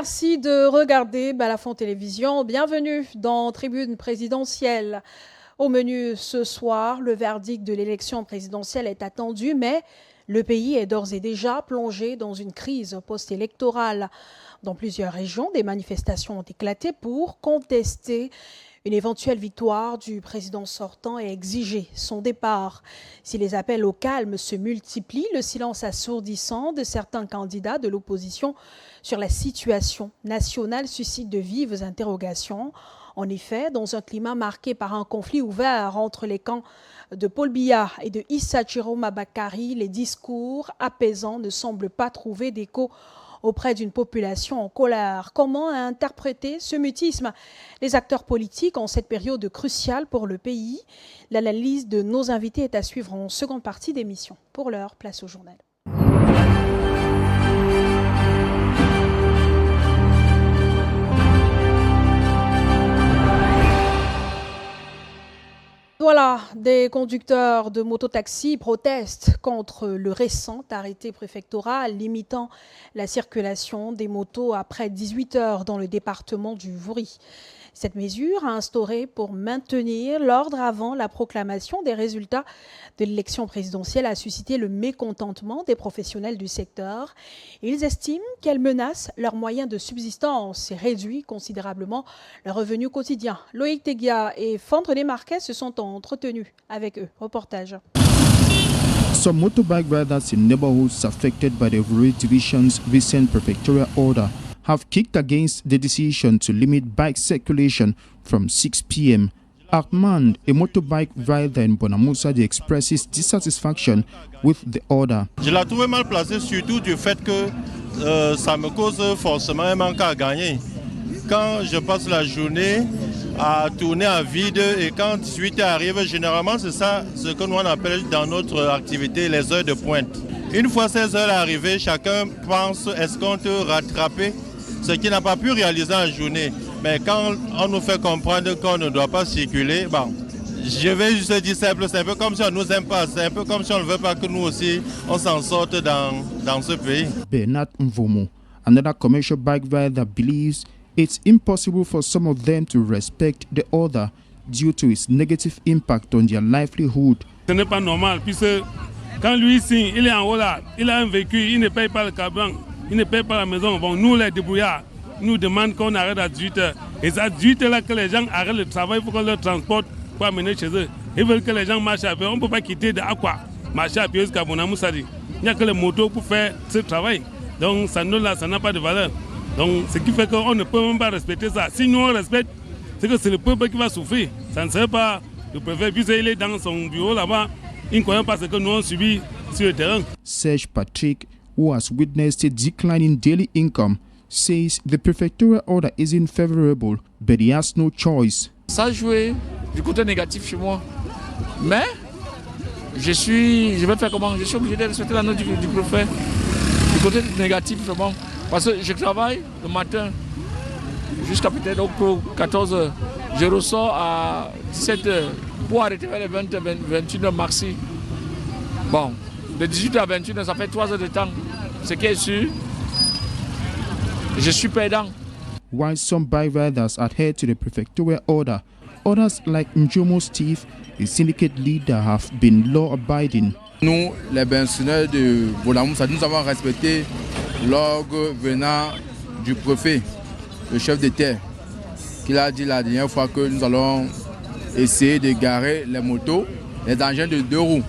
Merci de regarder Balafon Télévision. Bienvenue dans Tribune présidentielle. Au menu ce soir, le verdict de l'élection présidentielle est attendu, mais le pays est d'ores et déjà plongé dans une crise post-électorale. Dans plusieurs régions, des manifestations ont éclaté pour contester une éventuelle victoire du président sortant et exiger son départ. Si les appels au calme se multiplient, le silence assourdissant de certains candidats de l'opposition sur la situation nationale suscite de vives interrogations. En effet, dans un climat marqué par un conflit ouvert entre les camps de Paul Biya et de Issa Chiroma Bakari, les discours apaisants ne semblent pas trouver d'écho auprès d'une population en colère. Comment interpréter ce mutisme? Les acteurs politiques en cette période cruciale pour le pays. L'analyse de nos invités est à suivre en seconde partie d'émission. Pour l'heure, place au journal. Voilà, des conducteurs de mototaxi protestent contre le récent arrêté préfectoral limitant la circulation des motos après 18 heures dans le département du Vouri. Cette mesure a instauré pour maintenir l'ordre avant la proclamation des résultats de l'élection présidentielle a suscité le mécontentement des professionnels du secteur. Ils estiment qu'elle menace leurs moyens de subsistance et réduit considérablement leur revenu quotidien. Loïc Teguia et Fandre Marquez se sont entretenus avec eux. Reportage. Some motorbike riders in neighborhoods affected by the Vouri Division's recent prefectorial order have kicked against the decision to limit bike circulation from 6 p.m. Ahmad, a motorbike rider in Bonamoussadi, expresses dissatisfaction with the order. Je la trouve mal placée, surtout du fait que ça me cause forcément un manque à gagner. Quand je passe la journée à tourner à vide et quand 18 heures arrive, généralement c'est ça ce que nous on appelle dans notre activité les heures de pointe. Une fois ces heures arrivées, chacun pense est-ce qu'on peut rattraper ce qu'il n'a pas pu réaliser en journée. Mais quand on nous fait comprendre qu'on ne doit pas circuler, bon, je vais juste dire simple, c'est un peu comme si on nous aime pas, c'est un peu comme si on ne veut pas que nous aussi on s'en sorte dans ce pays. Bernard Mvomo, another commercial bike rider, believes it's impossible for some of them to respect the order due to its negative impact on their livelihood. Ce n'est pas normal puisque quand lui signe, il est en haut là, il a un véhicule, il ne paye pas le carburant, il ne paye pas la maison. Bon, nous les débrouillards, nous demandent qu'on arrête à 18 h. Et c'est à 18 h là que les gens arrêtent le travail pour qu'on leur transporte pour amener chez eux. Ils veulent que les gens marchent à pied. On ne peut pas quitter de Aqua, marcher à pied jusqu'à Bonamoussadi. Il n'y a que les motos pour faire ce travail. Donc ça n'a pas de valeur. Donc ce qui fait qu'on ne peut même pas respecter ça. Si nous on respecte, c'est que c'est le peuple qui va souffrir. Ça ne serait pas le préfet, puisqu'il est dans son bureau là-bas. Il ne connaît pas ce que nous on subit sur le terrain. Serge Patrick, who has witnessed a decline in daily income, says the prefectorial order isn't favorable, but he has no choice. Ça a joué du côté négatif chez moi. Mais je vais faire comment? Je suis obligé de respecter la note du préfet. Du côté négatif, vraiment. Parce que je travaille le matin jusqu'à peut-être 14 h. Je ressors à 17 h pour arrêter vers les 21 h maxi. Bon, de 18 h à 21 h, ça fait 3 heures de temps. Ce qui est sûr, je suis perdant. While some bike riders adhere to the prefectorial order, others like Njomo Steve, a syndicate leader, have been law-abiding. Nous, les pensionnaires de Bonamoussadi, nous avons respecté l'ordre venant du préfet, le chef de terre, qui a dit la dernière fois que nous allons essayer de garer les motos, les engins de 2 roues,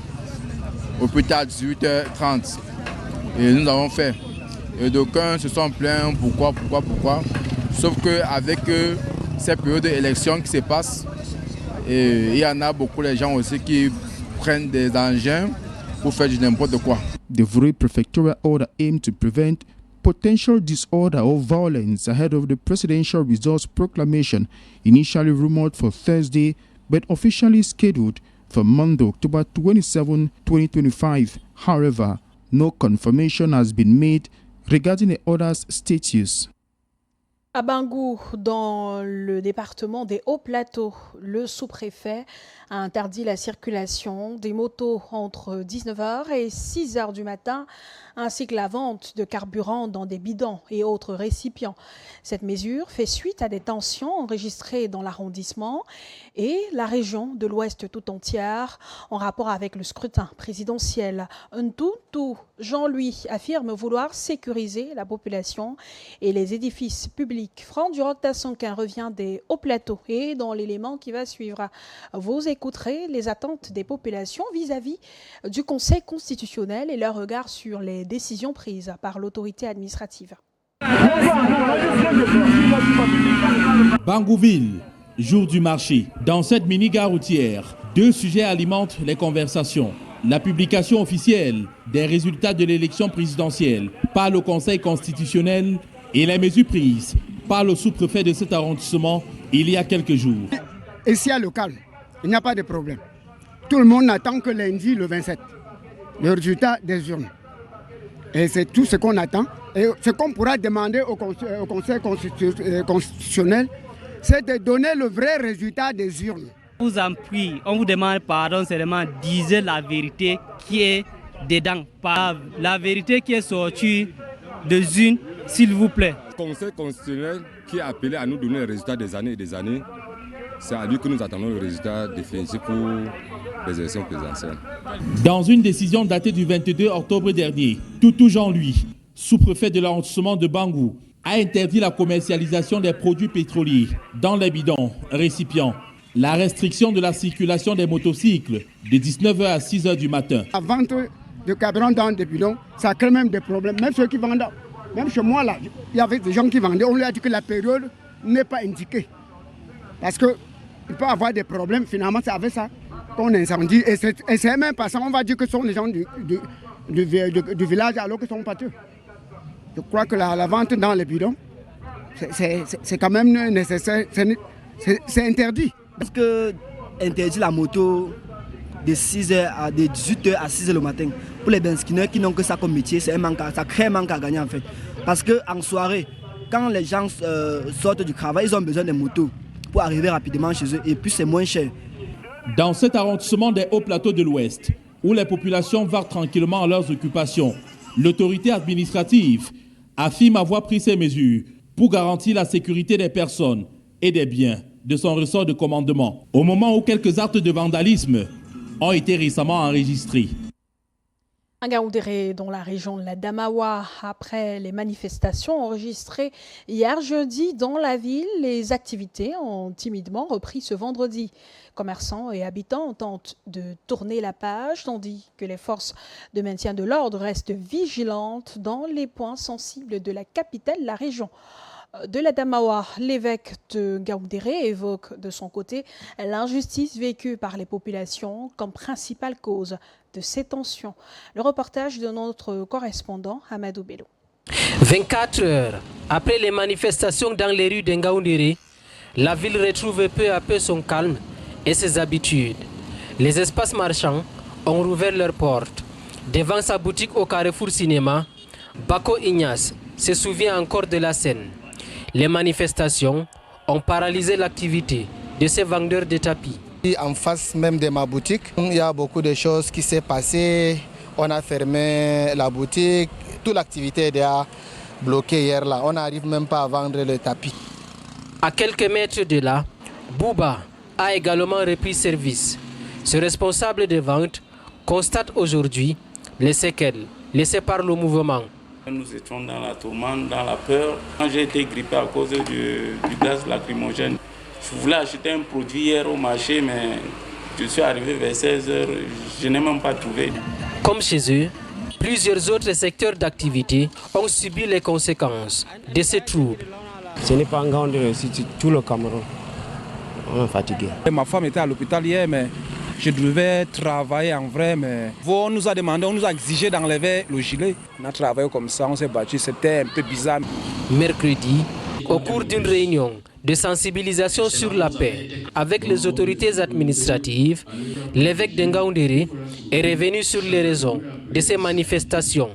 au plus tard 18 h 30. Et nous avons fait. Et d'aucuns se sont plaints, pourquoi. Sauf qu'avec ces périodes d'élection qui se passent, il y en a beaucoup de gens aussi qui prennent des engins pour faire du n'importe quoi. The Vouri prefectorial order aimed to prevent potential disorder or violence ahead of the presidential results proclamation, initially rumored for Thursday, but officially scheduled for Monday, October 27, 2025. However, no confirmation has been made regarding the order's status. À Bangou, dans le département des Hauts-Plateaux, le sous-préfet a interdit la circulation des motos entre 19h et 6h du matin, ainsi que la vente de carburant dans des bidons et autres récipients. Cette mesure fait suite à des tensions enregistrées dans l'arrondissement et la région de l'Ouest tout entière en rapport avec le scrutin présidentiel. Ntuntu Jean-Louis affirme vouloir sécuriser la population et les édifices publics. Franck Duroc-Tassanquin revient des Hauts-Plateaux et dans l'élément qui va suivre, vous écouterez les attentes des populations vis-à-vis du Conseil constitutionnel et leur regard sur les décisions prises par l'autorité administrative. Bangouville, jour du marché. Dans cette mini-gare routière, deux sujets alimentent les conversations. La publication officielle des résultats de l'élection présidentielle par le Conseil constitutionnel et les mesures prises par le sous-préfet de cet arrondissement il y a quelques jours. Ici à le calme, il n'y a pas de problème. Tout le monde n'attend que lundi le 27, le résultat des urnes. Et c'est tout ce qu'on attend. Et ce qu'on pourra demander au Conseil constitutionnel, c'est de donner le vrai résultat des urnes. On vous en prie, on vous demande pardon seulement, disez la vérité qui est dedans, pas la vérité qui est sortie des urnes, s'il vous plaît. Le Conseil constitutionnel qui a appelé à nous donner les résultats des années et des années, c'est à lui que nous attendons le résultat définitif pour les élections présidentielles. Dans une décision datée du 22 octobre dernier, Ntuntu Jean-Louis, sous-préfet de l'arrondissement de Bangou, a interdit la commercialisation des produits pétroliers dans les bidons, récipients, la restriction de la circulation des motocycles de 19h à 6h du matin. La vente de carburant dans des bidons, ça crée même des problèmes. Même ceux qui vendent, même chez moi là, il y avait des gens qui vendaient, on lui a dit que la période n'est pas indiquée. Parce qu'il peut y avoir des problèmes, finalement c'est avec ça qu'on incendie. Et c'est même pas ça, on va dire que ce sont les gens du village alors qu'ils sont pâteux. Je crois que la vente dans les bidons, c'est quand même nécessaire, c'est interdit. Parce que interdit la moto de 18h à 6h le matin. Pour les benzineurs qui n'ont que ça comme métier, c'est un manque, ça crée un manque à gagner en fait. Parce qu'en soirée, quand les gens sortent du travail, ils ont besoin de motos pour arriver rapidement chez eux et puis c'est moins cher. Dans cet arrondissement des Hauts-Plateaux de l'Ouest, où les populations vaguent tranquillement à leurs occupations, l'autorité administrative affirme avoir pris ces mesures pour garantir la sécurité des personnes et des biens de son ressort de commandement, au moment où quelques actes de vandalisme ont été récemment enregistrés. À Ngaoundéré, dans la région de la Damawa, après les manifestations enregistrées hier jeudi dans la ville, les activités ont timidement repris ce vendredi. Commerçants et habitants tentent de tourner la page, tandis que les forces de maintien de l'ordre restent vigilantes dans les points sensibles de la capitale, la région de la Damawa. L'évêque de Ngaoundéré évoque de son côté l'injustice vécue par les populations comme principale cause de ces tensions. Le reportage de notre correspondant Amadou Bello. 24 heures après les manifestations dans les rues de Ngaoundéré, la ville retrouve peu à peu son calme et ses habitudes. Les espaces marchands ont rouvert leurs portes. Devant sa boutique au Carrefour Cinéma, Bako Ignace se souvient encore de la scène. Les manifestations ont paralysé l'activité de ces vendeurs de tapis. En face même de ma boutique, il y a beaucoup de choses qui s'est passées. On a fermé la boutique, toute l'activité est déjà bloquée hier là. On n'arrive même pas à vendre le tapis. À quelques mètres de là, Bouba a également repris service. Ce responsable de vente constate aujourd'hui les séquelles laissées par le mouvement. Nous étions dans la tourmente, dans la peur. Quand j'ai été grippé à cause du gaz lacrymogène, je voulais acheter un produit hier au marché, mais je suis arrivé vers 16h, je n'ai même pas trouvé. Comme chez eux, plusieurs autres secteurs d'activité ont subi les conséquences de ces troubles. Ce n'est pas en Ngaoundéré, c'est tout le Cameroun. On est fatigué. Ma femme était à l'hôpital hier, mais je devais travailler en vrai, mais on nous a demandé, on nous a exigé d'enlever le gilet. On a travaillé comme ça, on s'est battu, c'était un peu bizarre. Mercredi, au cours d'une réunion de sensibilisation sur la paix avec les autorités administratives, l'évêque de Ngaoundéré est revenu sur les raisons de ces manifestations.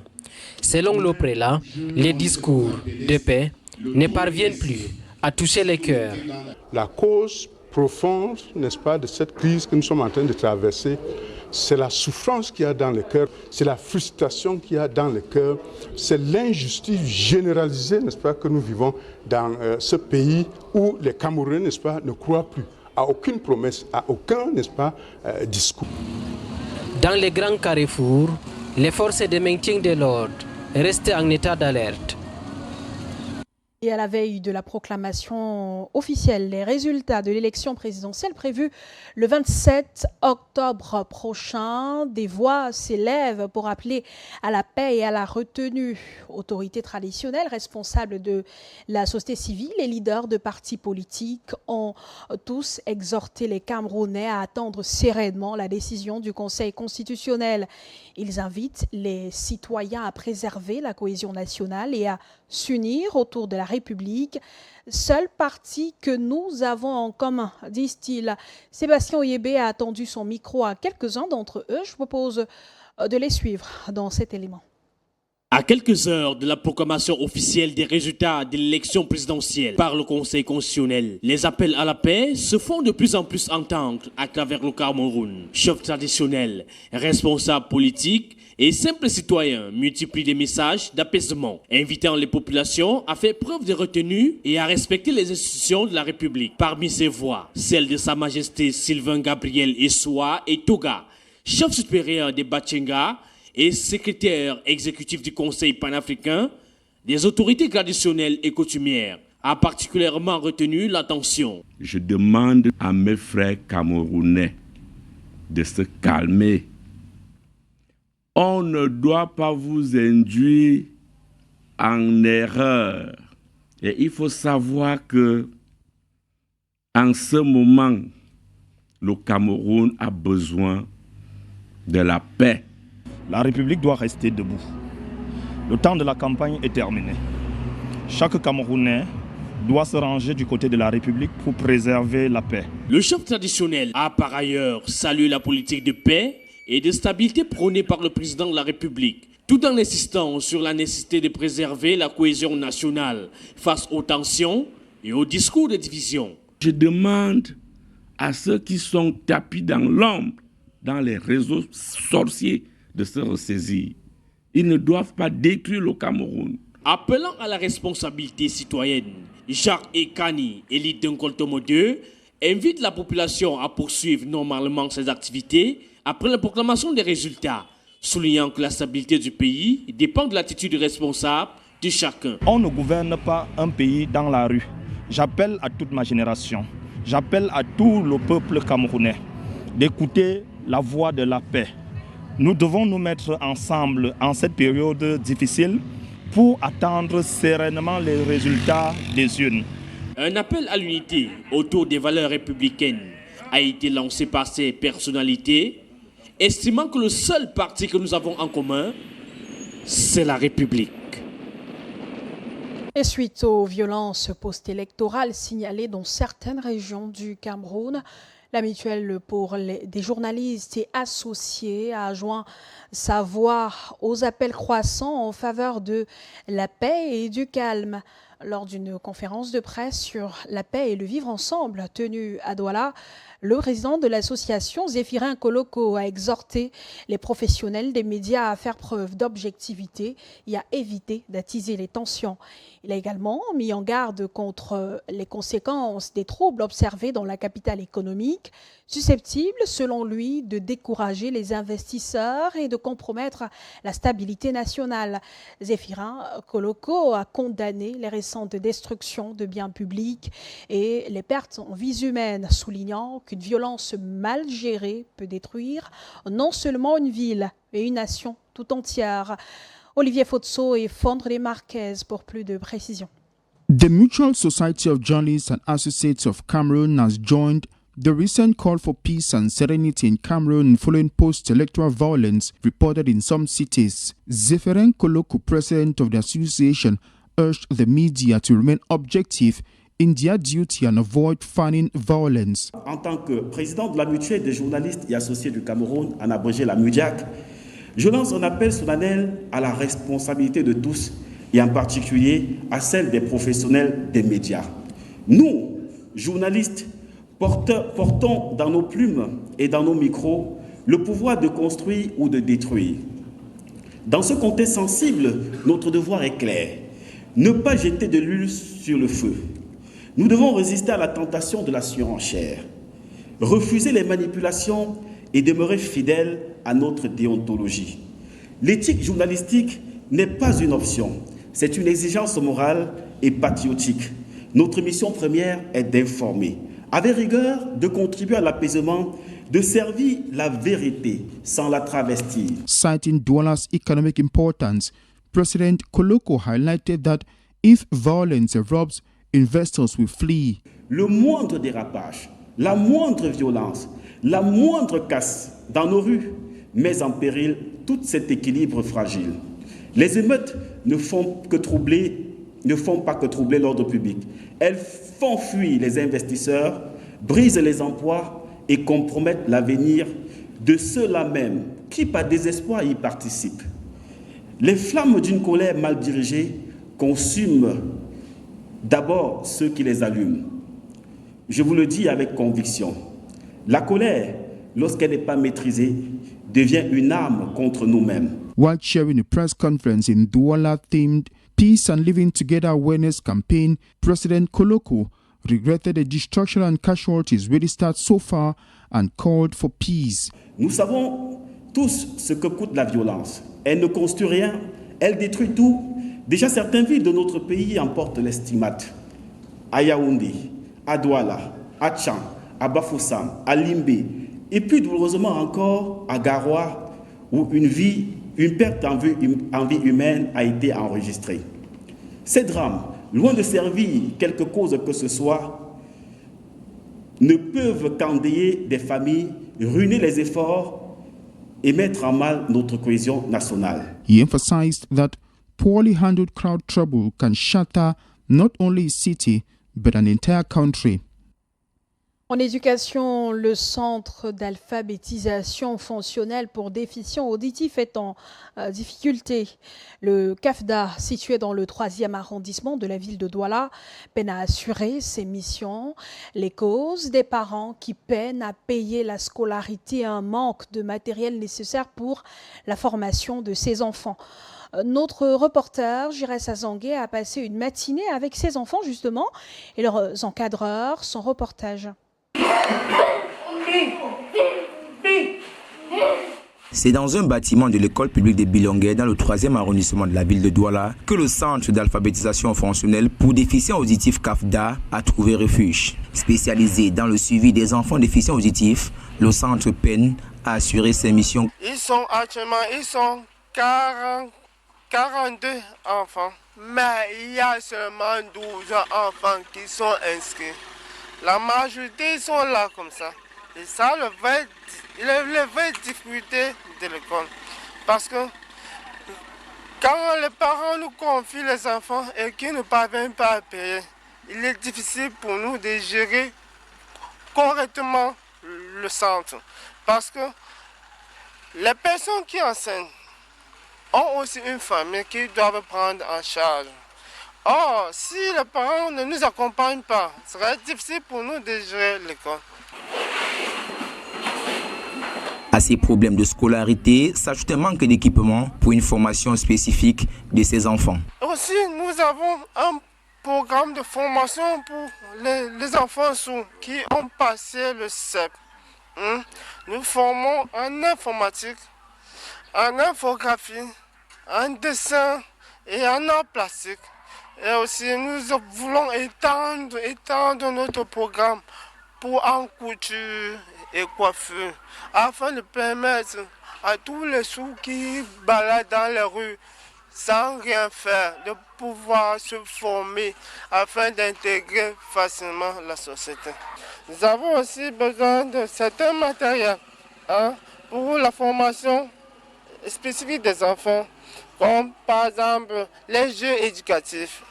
Selon le prélat, les discours de paix ne parviennent plus à toucher les cœurs. La cause profonde, n'est-ce pas, de cette crise que nous sommes en train de traverser, c'est la souffrance qu'il y a dans le cœur, c'est la frustration qu'il y a dans le cœur, c'est l'injustice généralisée, n'est-ce pas, que nous vivons dans ce pays où les Camerounais, n'est-ce pas, ne croient plus à aucune promesse, à aucun, n'est-ce pas, discours. Dans les grands carrefours, les forces de maintien de l'ordre restaient en état d'alerte. Et à la veille de la proclamation officielle, les résultats de l'élection présidentielle prévue le 27 octobre prochain, des voix s'élèvent pour appeler à la paix et à la retenue. Autorités traditionnelles, responsables de la société civile et leaders de partis politiques ont tous exhorté les Camerounais à attendre sereinement la décision du Conseil constitutionnel. Ils invitent les citoyens à préserver la cohésion nationale et à s'unir autour de la République, seul parti que nous avons en commun, disent-ils. Sébastien Oyébé a attendu son micro à quelques-uns d'entre eux. Je vous propose de les suivre dans cet élément. À quelques heures de la proclamation officielle des résultats de l'élection présidentielle par le Conseil constitutionnel, les appels à la paix se font de plus en plus entendre à travers le Cameroun. Chefs traditionnels, responsables politiques et simples citoyens multiplient des messages d'apaisement, invitant les populations à faire preuve de retenue et à respecter les institutions de la République. Parmi ces voix, celle de Sa Majesté Sylvain Gabriel Essoa et Toga, chef supérieur des Batchenga et secrétaire exécutif du Conseil panafricain, des autorités traditionnelles et coutumières, a particulièrement retenu l'attention. Je demande à mes frères camerounais de se calmer. On ne doit pas vous induire en erreur. Et il faut savoir que, en ce moment, le Cameroun a besoin de la paix. La République doit rester debout. Le temps de la campagne est terminé. Chaque Camerounais doit se ranger du côté de la République pour préserver la paix. Le chef traditionnel a par ailleurs salué la politique de paix et de stabilité prônée par le président de la République, tout en insistant sur la nécessité de préserver la cohésion nationale face aux tensions et aux discours de division. Je demande à ceux qui sont tapis dans l'ombre, dans les réseaux sorciers, de se ressaisir. Ils ne doivent pas détruire le Cameroun. Appelant à la responsabilité citoyenne, Jacques Ekani, élite d'Nkoltomo 2, invite la population à poursuivre normalement ses activités après la proclamation des résultats, soulignant que la stabilité du pays dépend de l'attitude responsable de chacun. On ne gouverne pas un pays dans la rue. J'appelle à toute ma génération, j'appelle à tout le peuple camerounais d'écouter la voix de la paix. Nous devons nous mettre ensemble en cette période difficile pour attendre sereinement les résultats des urnes. Un appel à l'unité autour des valeurs républicaines a été lancé par ces personnalités, estimant que le seul parti que nous avons en commun, c'est la République. Et suite aux violences post-électorales signalées dans certaines régions du Cameroun, la mutuelle pour des journalistes et associés a joint sa voix aux appels croissants en faveur de la paix et du calme. Lors d'une conférence de presse sur la paix et le vivre ensemble tenue à Douala, le président de l'association, Zéphirin Koloko, a exhorté les professionnels des médias à faire preuve d'objectivité et à éviter d'attiser les tensions. Il a également mis en garde contre les conséquences des troubles observés dans la capitale économique, susceptibles, selon lui, de décourager les investisseurs et de compromettre la stabilité nationale. Zéphirin Koloko a condamné les récentes destructions de biens publics et les pertes en vies humaines, soulignant qu'une violence mal gérée peut détruire non seulement une ville, mais une nation tout entière. Olivier Fotso et Fondre des Marquez pour plus de précisions. The Mutual Society of Journalists and Associates of Cameroon has joined the recent call for peace and serenity in Cameroon following post-electoral violence reported in some cities. Zéphirin Koloko, president of the association, urged the media to remain objective in their duty and avoid fanning violence. En tant que président de la mutuelle des journalistes et associés du Cameroun, en abrégé la MUJAC, Je lance un appel solennel à la responsabilité de tous et en particulier à celle des professionnels des médias. Nous, journalistes, portons dans nos plumes et dans nos micros le pouvoir de construire ou de détruire. Dans ce contexte sensible, notre devoir est clair. Ne pas jeter de l'huile sur le feu. Nous devons résister à la tentation de la surenchère, refuser les manipulations et demeurer fidèles à notre déontologie. L'éthique journalistique n'est pas une option, c'est une exigence morale et patriotique. Notre mission première est d'informer, avec rigueur, de contribuer à l'apaisement, de servir la vérité sans la travestir. Citing Douala's economic importance, President Koloko highlighted that if violence erupts, investors will flee. Le moindre dérapage, la moindre violence, la moindre casse dans nos rues met en péril tout cet équilibre fragile. Les émeutes ne font pas que troubler l'ordre public. Elles font fuir les investisseurs, brisent les emplois et compromettent l'avenir de ceux-là même qui, par désespoir, y participent. Les flammes d'une colère mal dirigée consument d'abord ceux qui les allument. Je vous le dis avec conviction, la colère, lorsqu'elle n'est pas maîtrisée, devient une arme contre nous-mêmes. While chairing a press conference in Douala-themed Peace and Living Together Awareness Campaign, President Koloko regretted the destruction and casualties registered so far and called for peace. Nous savons tous ce que coûte la violence. Elle ne construit rien, elle détruit tout. Déjà, certaines villes de notre pays en portent l'estimate. À Yaoundé, à Douala, à Tchan, à Bafoussam, à Limbé, et puis douloureusement encore à Garoua, où une perte en vie humaine a été enregistrée. Ces drames, loin de servir quelque cause que ce soit, ne peuvent qu'endeuiller des familles, ruiner les efforts et mettre en mal notre cohésion nationale. He emphasized that poorly handled crowd trouble can shatter not only a city but an entire country. En éducation, le centre d'alphabétisation fonctionnelle pour déficients auditifs est en difficulté. Le CAFDA, situé dans le 3e arrondissement de la ville de Douala, peine à assurer ses missions. Les causes des parents qui peinent à payer la scolarité, un manque de matériel nécessaire pour la formation de ses enfants. Notre reporter, Giresse Azangué, a passé une matinée avec ses enfants justement et leurs encadreurs. Son reportage. C'est dans un bâtiment de l'école publique de Bilongué, dans le 3e arrondissement de la ville de Douala, que le centre d'alphabétisation fonctionnelle pour déficients auditifs CAFDA a trouvé refuge. Spécialisé dans le suivi des enfants déficients auditifs, le centre peine à assurer ses missions. Ils sont 42 enfants, mais il y a seulement 12 enfants qui sont inscrits. La majorité sont là comme ça. Et ça, la vraie difficulté de l'école. Parce que quand les parents nous confient les enfants et qu'ils ne parviennent pas à payer, il est difficile pour nous de gérer correctement le centre. Parce que les personnes qui enseignent ont aussi une famille qu'ils doivent prendre en charge. Or, si les parents ne nous accompagnent pas, ce serait difficile pour nous de gérer l'école. À ces problèmes de scolarité s'ajoute un manque d'équipement pour une formation spécifique de ces enfants. Aussi, nous avons un programme de formation pour les enfants sourds qui ont passé le CEP. Nous formons en informatique, en infographie, en dessin et en art plastique. Et aussi, nous voulons étendre notre programme pour en couture et coiffure, afin de permettre à tous les sourds qui baladent dans les rues sans rien faire, de pouvoir se former afin d'intégrer facilement la société. Nous avons aussi besoin de certains matériels pour la formation spécifique des enfants, comme par exemple les jeux éducatifs,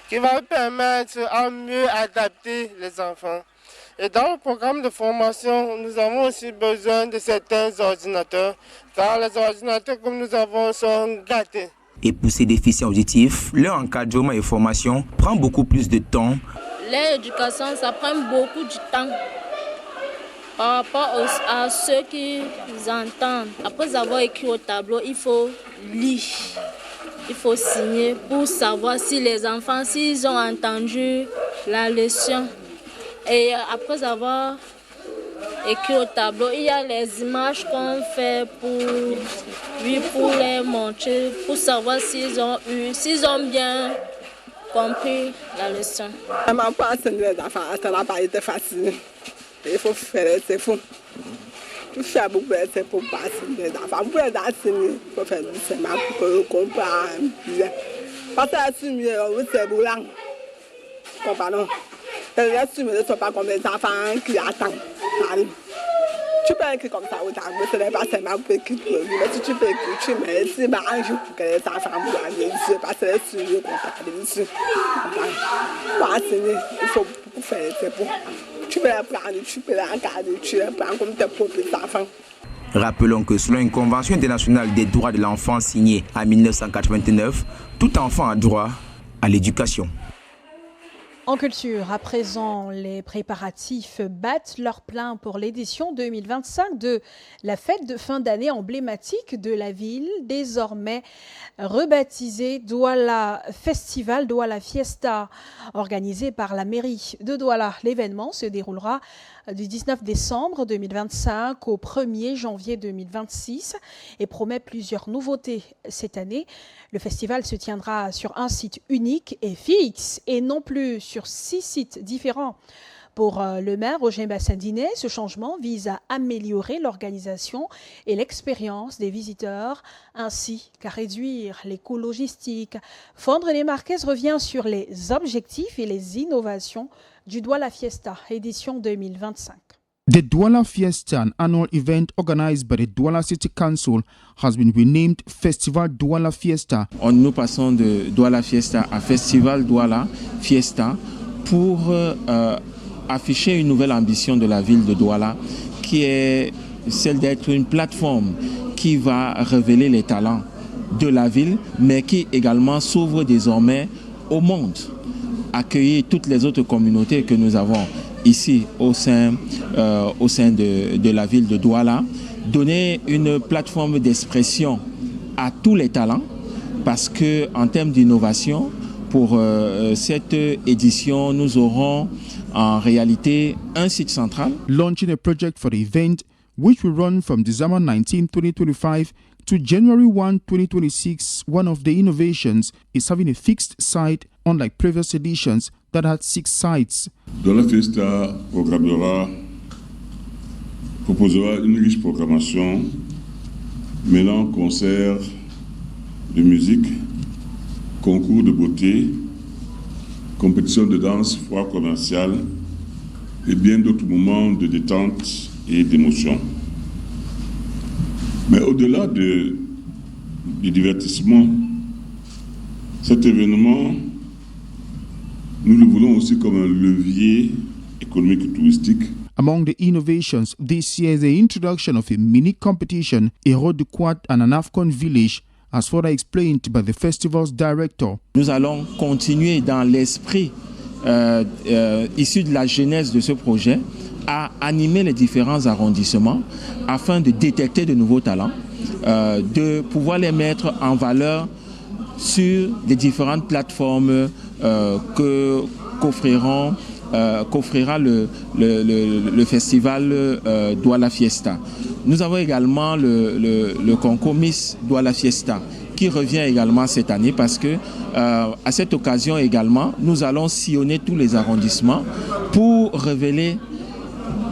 qui vont permettre à mieux adapter les enfants. Et dans le programme de formation, nous avons aussi besoin de certains ordinateurs, car les ordinateurs que nous avons sont gâtés. Et pour ces déficients auditifs, leur encadrement et formation prend beaucoup plus de temps. L'éducation, ça prend beaucoup de temps par rapport à ceux qui entendent. Après avoir écrit au tableau, il faut lire, il faut signer pour savoir si les enfants, s'ils ont entendu la leçon. Et après avoir écrit au tableau, il y a les images qu'on fait pour les montrer, pour savoir s'ils ont bien compris la leçon. Vraiment pas enseigner les enfants, ça n'a pas été facile. Il faut faire, c'est fou. Tout faire beaucoup, c'est pour pas enseigner les enfants. Pour les enseigner, il faut faire doucement pour qu'ils comprennent bien. Parce que c'est boulant. Comprenons. Les assumés ne sont pas comme les enfants qui attendent. Tu peux écrire comme ça au tableau, ce n'est pas seulement pour écrire, mais si tu peux écrire, tu mets ici, un jour pour que les enfants voient les yeux, parce que les sujets comptables, les yeux. Pour enseigner, il faut beaucoup faire, c'est bon. Tu peux les prendre, tu peux les encadrer, tu les prends comme tes propres enfants. Rappelons que selon une convention internationale des droits de l'enfant signée en 1989, tout enfant a droit à l'éducation. En culture, à présent, les préparatifs battent leur plein pour l'édition 2025 de la fête de fin d'année emblématique de la ville, désormais rebaptisée Douala Festival, Douala Fiesta, organisé par la mairie de Douala. L'événement se déroulera du 19 décembre 2025 au 1er janvier 2026 et promet plusieurs nouveautés cette année. Le festival se tiendra sur un site unique et fixe et non plus sur 6 sites différents. Pour le maire Roger Bassandinet, ce changement vise à améliorer l'organisation et l'expérience des visiteurs, ainsi qu'à réduire les coûts logistiques. Fondre Marquez revient sur les objectifs et les innovations du Douala Fiesta, édition 2025. The Douala Fiesta, an annual event organized by the Douala City Council, has been renamed Festival Douala Fiesta. Nous passons de Douala Fiesta à Festival Douala Fiesta pour afficher une nouvelle ambition de la ville de Douala, qui est celle d'être une plateforme qui va révéler les talents de la ville, mais qui également s'ouvre désormais au monde, accueillir toutes les autres communautés que nous avons ici au sein de la ville de Douala, donner une plateforme d'expression à tous les talents, parce qu'en termes d'innovation, pour cette édition, nous aurons en réalité un site central. Launching a project for the event, which will run from December 19, 2025 to January 1, 2026, one of the innovations is having a fixed site, unlike previous editions that had 6 sites. Douala Fiesta proposera une riche programmation mêlant concerts de musique, concours de beauté, compétition de danse, foire commerciale et bien d'autres moments de détente et d'émotion. Mais au-delà du divertissement, cet événement, nous le voulons aussi comme un levier économique et touristique. Among the innovations this year is the introduction of a mini competition, a road quad and an AFCON village, as further explained by the festival's director. Nous allons continuer dans l'esprit issu de la genèse de ce projet à animer les différents arrondissements afin de détecter de nouveaux talents, de pouvoir les mettre en valeur sur les différentes plateformes qu'offrira le festival Douala Fiesta. Nous avons également le concours Miss Douala Fiesta qui revient également cette année parce que à cette occasion également, nous allons sillonner tous les arrondissements pour révéler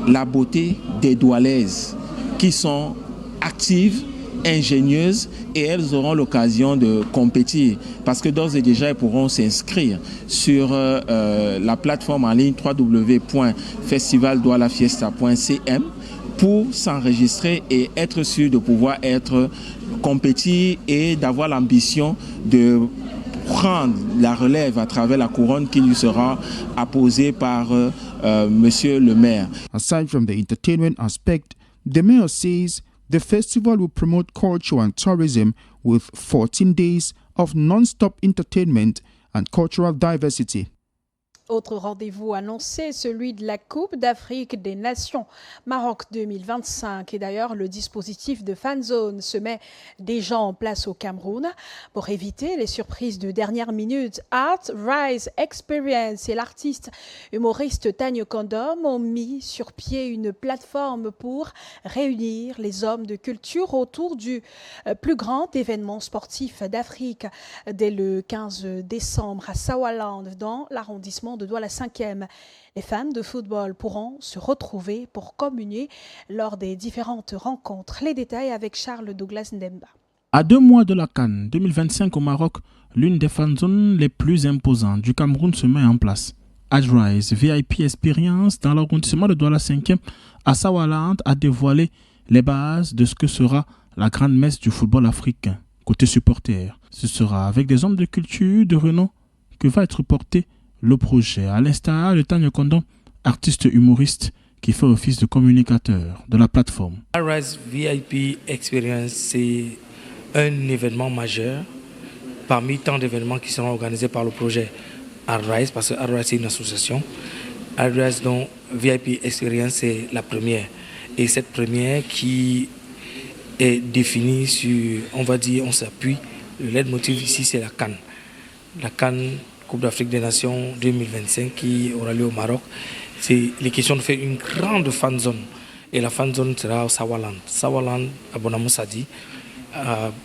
la beauté des Doualaises qui sont actives, ingénieuses, et elles auront l'occasion de compétir parce que d'ores et déjà elles pourront s'inscrire sur la plateforme en ligne www.festivaldoualafiesta.cm pour s'enregistrer et être sûr de pouvoir compétir et d'avoir l'ambition de prendre la relève à travers la couronne qui lui sera apposée par Monsieur le maire. Aside from the entertainment aspect, the mayor says the festival will promote culture and tourism with 14 days of non-stop entertainment and cultural diversity. Autre rendez-vous annoncé, celui de la Coupe d'Afrique des Nations Maroc 2025. Et d'ailleurs, le dispositif de fan zone se met déjà en place au Cameroun pour éviter les surprises de dernière minute. Art Rise Experience et l'artiste humoriste Tanya Kondom ont mis sur pied une plateforme pour réunir les hommes de culture autour du plus grand événement sportif d'Afrique dès le 15 décembre à Sawaland dans l'arrondissement de Douala 5e. Les fans de football pourront se retrouver pour communier lors des différentes rencontres. Les détails avec Charles Douglas Ndemba. À 2 mois de la CAN 2025 au Maroc, l'une des fan zones les plus imposantes du Cameroun se met en place. Adrise VIP Experience dans l'arrondissement de Douala 5e à Sawaland a dévoilé les bases de ce que sera la grande messe du football africain. Côté supporter, ce sera avec des hommes de culture de renom que va être porté le projet, à l'instar de Tanya Kondom, artiste humoriste qui fait office de communicateur de la plateforme. Adrise VIP Experience, c'est un événement majeur parmi tant d'événements qui seront organisés par le projet Adrise, parce que Adrise c'est une association. Adrise donc VIP Experience c'est la première. Et cette première qui est définie sur, on va dire, on s'appuie, le leitmotiv ici c'est la CAN. La CAN Coupe d'Afrique des Nations 2025 qui aura lieu au Maroc. C'est les questions de faire une grande fan zone. Et la fan zone sera au Sawaland. Sawaland, à Bonamoussadi.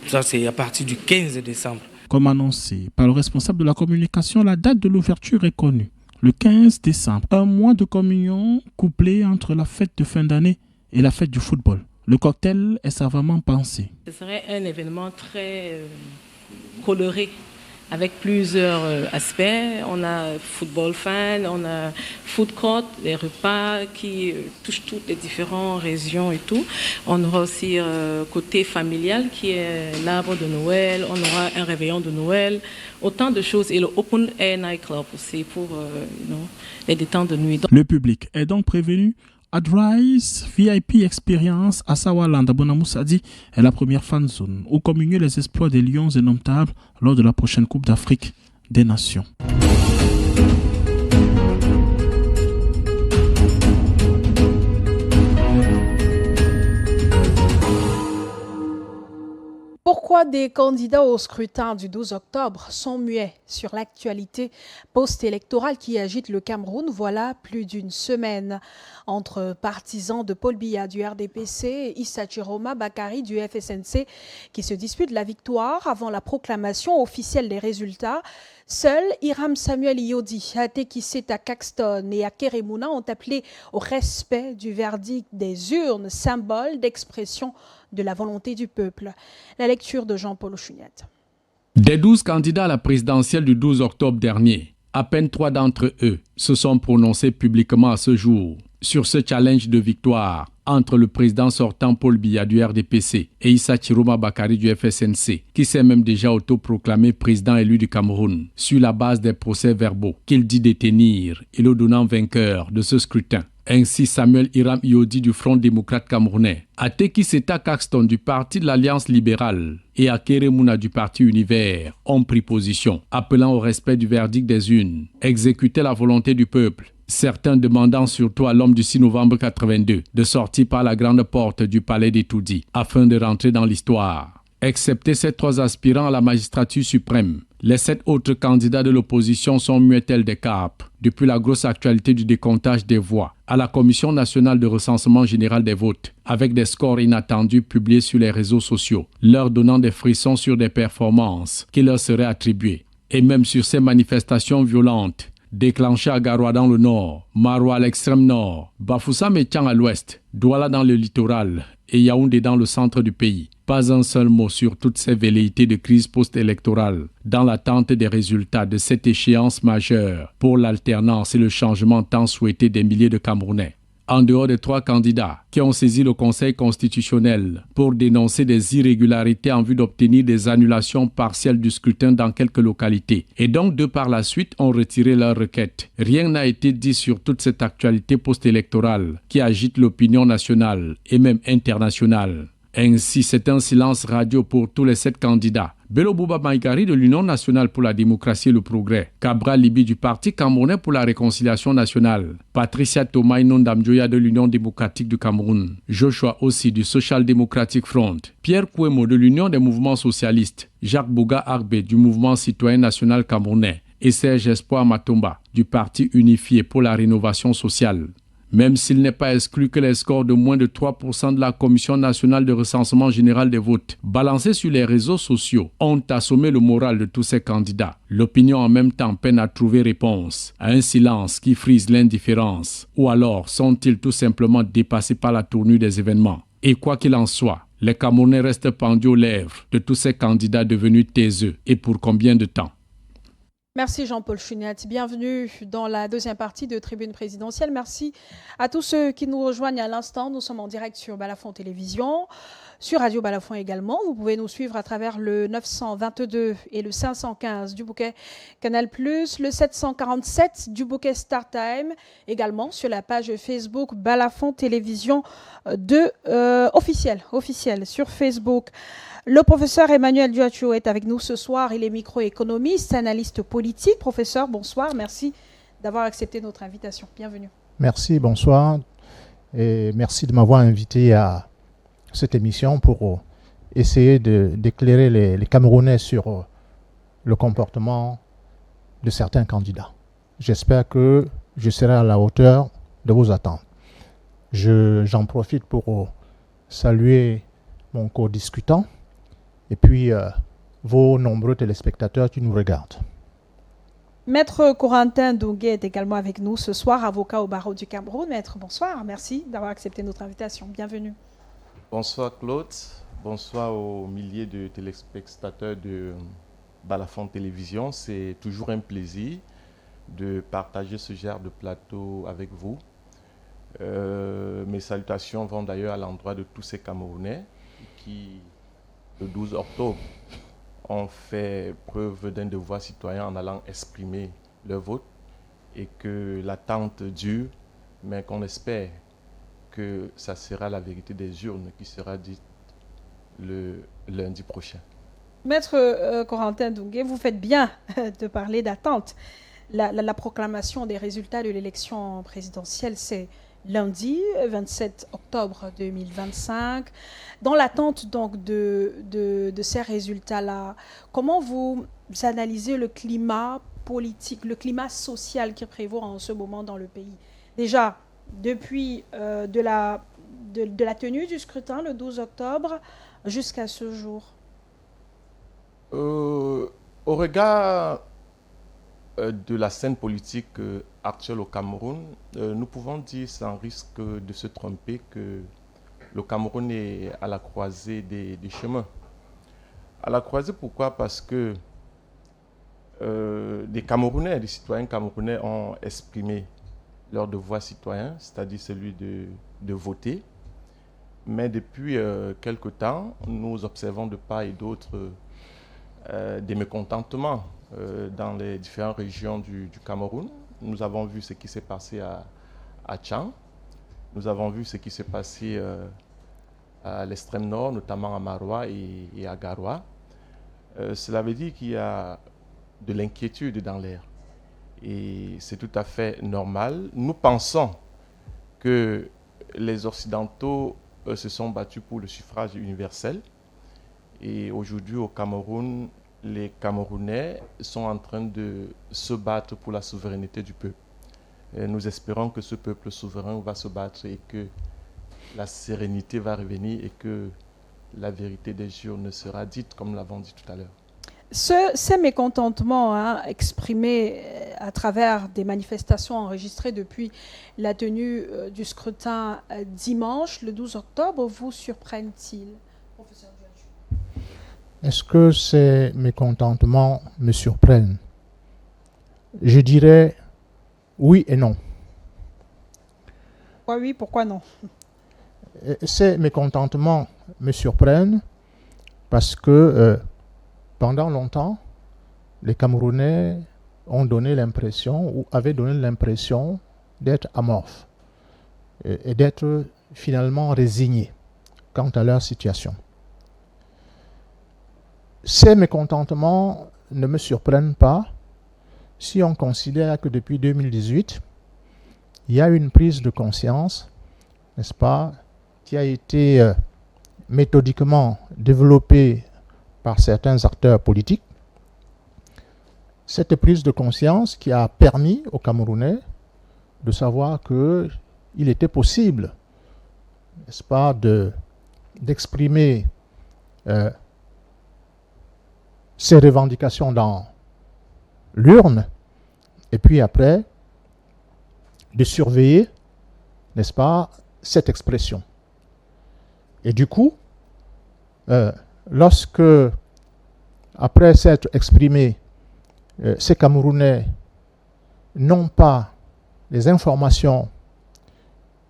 Ça, c'est à partir du 15 décembre. Comme annoncé par le responsable de la communication, la date de l'ouverture est connue. Le 15 décembre, un mois de communion couplé entre la fête de fin d'année et la fête du football. Le cocktail est savamment pensé. Ce serait un événement très coloré, avec plusieurs aspects. On a football fan, on a food court, les repas qui touchent toutes les différentes régions et tout. On aura aussi côté familial qui est l'arbre de Noël, on aura un réveillon de Noël, autant de choses. Et le Open Air Night Club aussi pour les détentes de nuit. Le public est donc prévenu. Adrise VIP Experience à Sawaland à Bonamoussadi est la première fan zone où communier les exploits des Lions indomptables lors de la prochaine Coupe d'Afrique des Nations. Pourquoi des candidats au scrutin du 12 octobre sont muets sur l'actualité post-électorale qui agite le Cameroun voilà plus d'une semaine? Entre partisans de Paul Biya du RDPC et Issa Chiroma Bakari du FSNC qui se disputent la victoire avant la proclamation officielle des résultats, seuls Hiram Samuel Iodi, Atekiseta Caxton et Akeremouna ont appelé au respect du verdict des urnes, symbole d'expression de la volonté du peuple. La lecture de Jean-Paul Chuniette. Des 12 candidats à la présidentielle du 12 octobre dernier, à peine 3 d'entre eux se sont prononcés publiquement à ce jour sur ce challenge de victoire entre le président sortant Paul Biya du RDPC et Issa Chiroma Bakari du FSNC, qui s'est même déjà autoproclamé président élu du Cameroun, sur la base des procès-verbaux qu'il dit détenir et le donnant vainqueur de ce scrutin. Ainsi, Samuel Hiram Iodi du Front démocrate camerounais, Atekiseta Caxton du Parti de l'Alliance libérale et Akeremouna du Parti Univers ont pris position, appelant au respect du verdict des urnes, exécuter la volonté du peuple. Certains demandant surtout à l'homme du 6 novembre 82 de sortir par la grande porte du palais d'Etoudi afin de rentrer dans l'histoire. Excepté ces 3 aspirants à la magistrature suprême, les 7 autres candidats de l'opposition sont muets tels des carpes depuis la grosse actualité du décomptage des voix à la Commission nationale de recensement général des votes, avec des scores inattendus publiés sur les réseaux sociaux, leur donnant des frissons sur des performances qui leur seraient attribuées, et même sur ces manifestations violentes déclenchées à Garoua dans le nord, Maroua à l'extrême nord, Bafoussam et Tiang à l'ouest, Douala dans le littoral et Yaoundé dans le centre du pays. Pas un seul mot sur toutes ces velléités de crise post-électorale dans l'attente des résultats de cette échéance majeure pour l'alternance et le changement tant souhaité des milliers de Camerounais. en dehors des 3 candidats qui ont saisi le Conseil constitutionnel pour dénoncer des irrégularités en vue d'obtenir des annulations partielles du scrutin dans quelques localités. Et donc, deux par la suite, ont retiré leur requête. Rien n'a été dit sur toute cette actualité post-électorale qui agite l'opinion nationale et même internationale. Ainsi, c'est un silence radio pour tous les 7 candidats. Bello Bouba Maïgari de l'Union nationale pour la démocratie et le progrès, Cabral Libi du Parti camerounais pour la réconciliation nationale, Patricia Thomaye Nondamjoya de l'Union démocratique du Cameroun, Joshua Ossi du Social Democratic Front, Pierre Kouemo de l'Union des mouvements socialistes, Jacques Bouga Arbe du Mouvement citoyen national camerounais et Serge Espoir Matomba du Parti unifié pour la rénovation sociale. Même s'il n'est pas exclu que les scores de moins de 3% de la Commission nationale de recensement général des votes, balancés sur les réseaux sociaux, ont assommé le moral de tous ces candidats. L'opinion en même temps peine à trouver réponse à un silence qui frise l'indifférence. Ou alors sont-ils tout simplement dépassés par la tournure des événements? Et quoi qu'il en soit, les Camerounais restent pendus aux lèvres de tous ces candidats devenus taiseux. Et pour combien de temps? Merci Jean-Paul Chunette. Bienvenue dans la deuxième partie de Tribune présidentielle. Merci à tous ceux qui nous rejoignent à l'instant. Nous sommes en direct sur Balafon Télévision, sur Radio Balafon également. Vous pouvez nous suivre à travers le 922 et le 515 du bouquet Canal+, le 747 du bouquet StarTime, également sur la page Facebook Balafon Télévision officielle sur Facebook. Le professeur Emmanuel Duacho est avec nous ce soir. Il est microéconomiste, analyste politique. Professeur, bonsoir. Merci d'avoir accepté notre invitation. Bienvenue. Merci, bonsoir. Et merci de m'avoir invité à cette émission pour essayer d'éclairer les Camerounais sur le comportement de certains candidats. J'espère que je serai à la hauteur de vos attentes. J'en profite pour saluer mon co-discutant et puis vos nombreux téléspectateurs qui nous regardent. Maître Corentin Douguet est également avec nous ce soir, avocat au barreau du Cameroun. Maître, bonsoir. Merci d'avoir accepté notre invitation. Bienvenue. Bonsoir Claude. Bonsoir aux milliers de téléspectateurs de Balafon Télévision. C'est toujours un plaisir de partager ce genre de plateau avec vous. Mes salutations vont d'ailleurs à l'endroit de tous ces Camerounais qui, le 12 octobre, ont fait preuve d'un devoir citoyen en allant exprimer leur vote et que l'attente dure, mais qu'on espère que ça sera la vérité des urnes qui sera dite le lundi prochain. Maître Corentin Douguet, vous faites bien de parler d'attente. La proclamation des résultats de l'élection présidentielle, c'est lundi 27 octobre 2025. Dans l'attente donc de ces résultats-là, comment vous analysez le climat politique, le climat social qui prévaut en ce moment dans le pays? Déjà, depuis de la tenue du scrutin le 12 octobre jusqu'à ce jour. Au regard de la scène politique actuelle au Cameroun, nous pouvons dire sans risque de se tromper que le Cameroun est à la croisée des chemins. À la croisée, pourquoi? Parce que des Camerounais, des citoyens camerounais ont exprimé leur devoir citoyen, c'est-à-dire celui de voter. Mais depuis quelque temps, nous observons de part et d'autre des mécontentements dans les différentes régions du Cameroun. Nous avons vu ce qui s'est passé à Tchang. Nous avons vu ce qui s'est passé à l'extrême nord, notamment à Maroua et à Garoua. Cela veut dire qu'il y a de l'inquiétude dans l'air. Et c'est tout à fait normal. Nous pensons que les Occidentaux se sont battus pour le suffrage universel. Et aujourd'hui, au Cameroun, les Camerounais sont en train de se battre pour la souveraineté du peuple. Et nous espérons que ce peuple souverain va se battre et que la sérénité va revenir et que la vérité des urnes sera dite, comme nous l'avons dit tout à l'heure. Ces mécontentements exprimés à travers des manifestations enregistrées depuis la tenue du scrutin dimanche, le 12 octobre, vous surprennent-ils, professeur Duacho? Est-ce que ces mécontentements me surprennent? Je dirais oui et non. Pourquoi oui, pourquoi non? Ces mécontentements me surprennent parce que pendant longtemps, les Camerounais ont donné l'impression, ou avaient donné l'impression d'être amorphes et d'être finalement résignés quant à leur situation. Ces mécontentements ne me surprennent pas si on considère que depuis 2018, il y a une prise de conscience, n'est-ce pas, qui a été méthodiquement développée par certains acteurs politiques. Cette prise de conscience qui a permis aux Camerounais de savoir qu'il était possible, n'est-ce pas, d'exprimer ses revendications dans l'urne, et puis après, de surveiller, n'est-ce pas, cette expression. Et du coup, lorsque, après s'être exprimé, ces Camerounais n'ont pas les informations,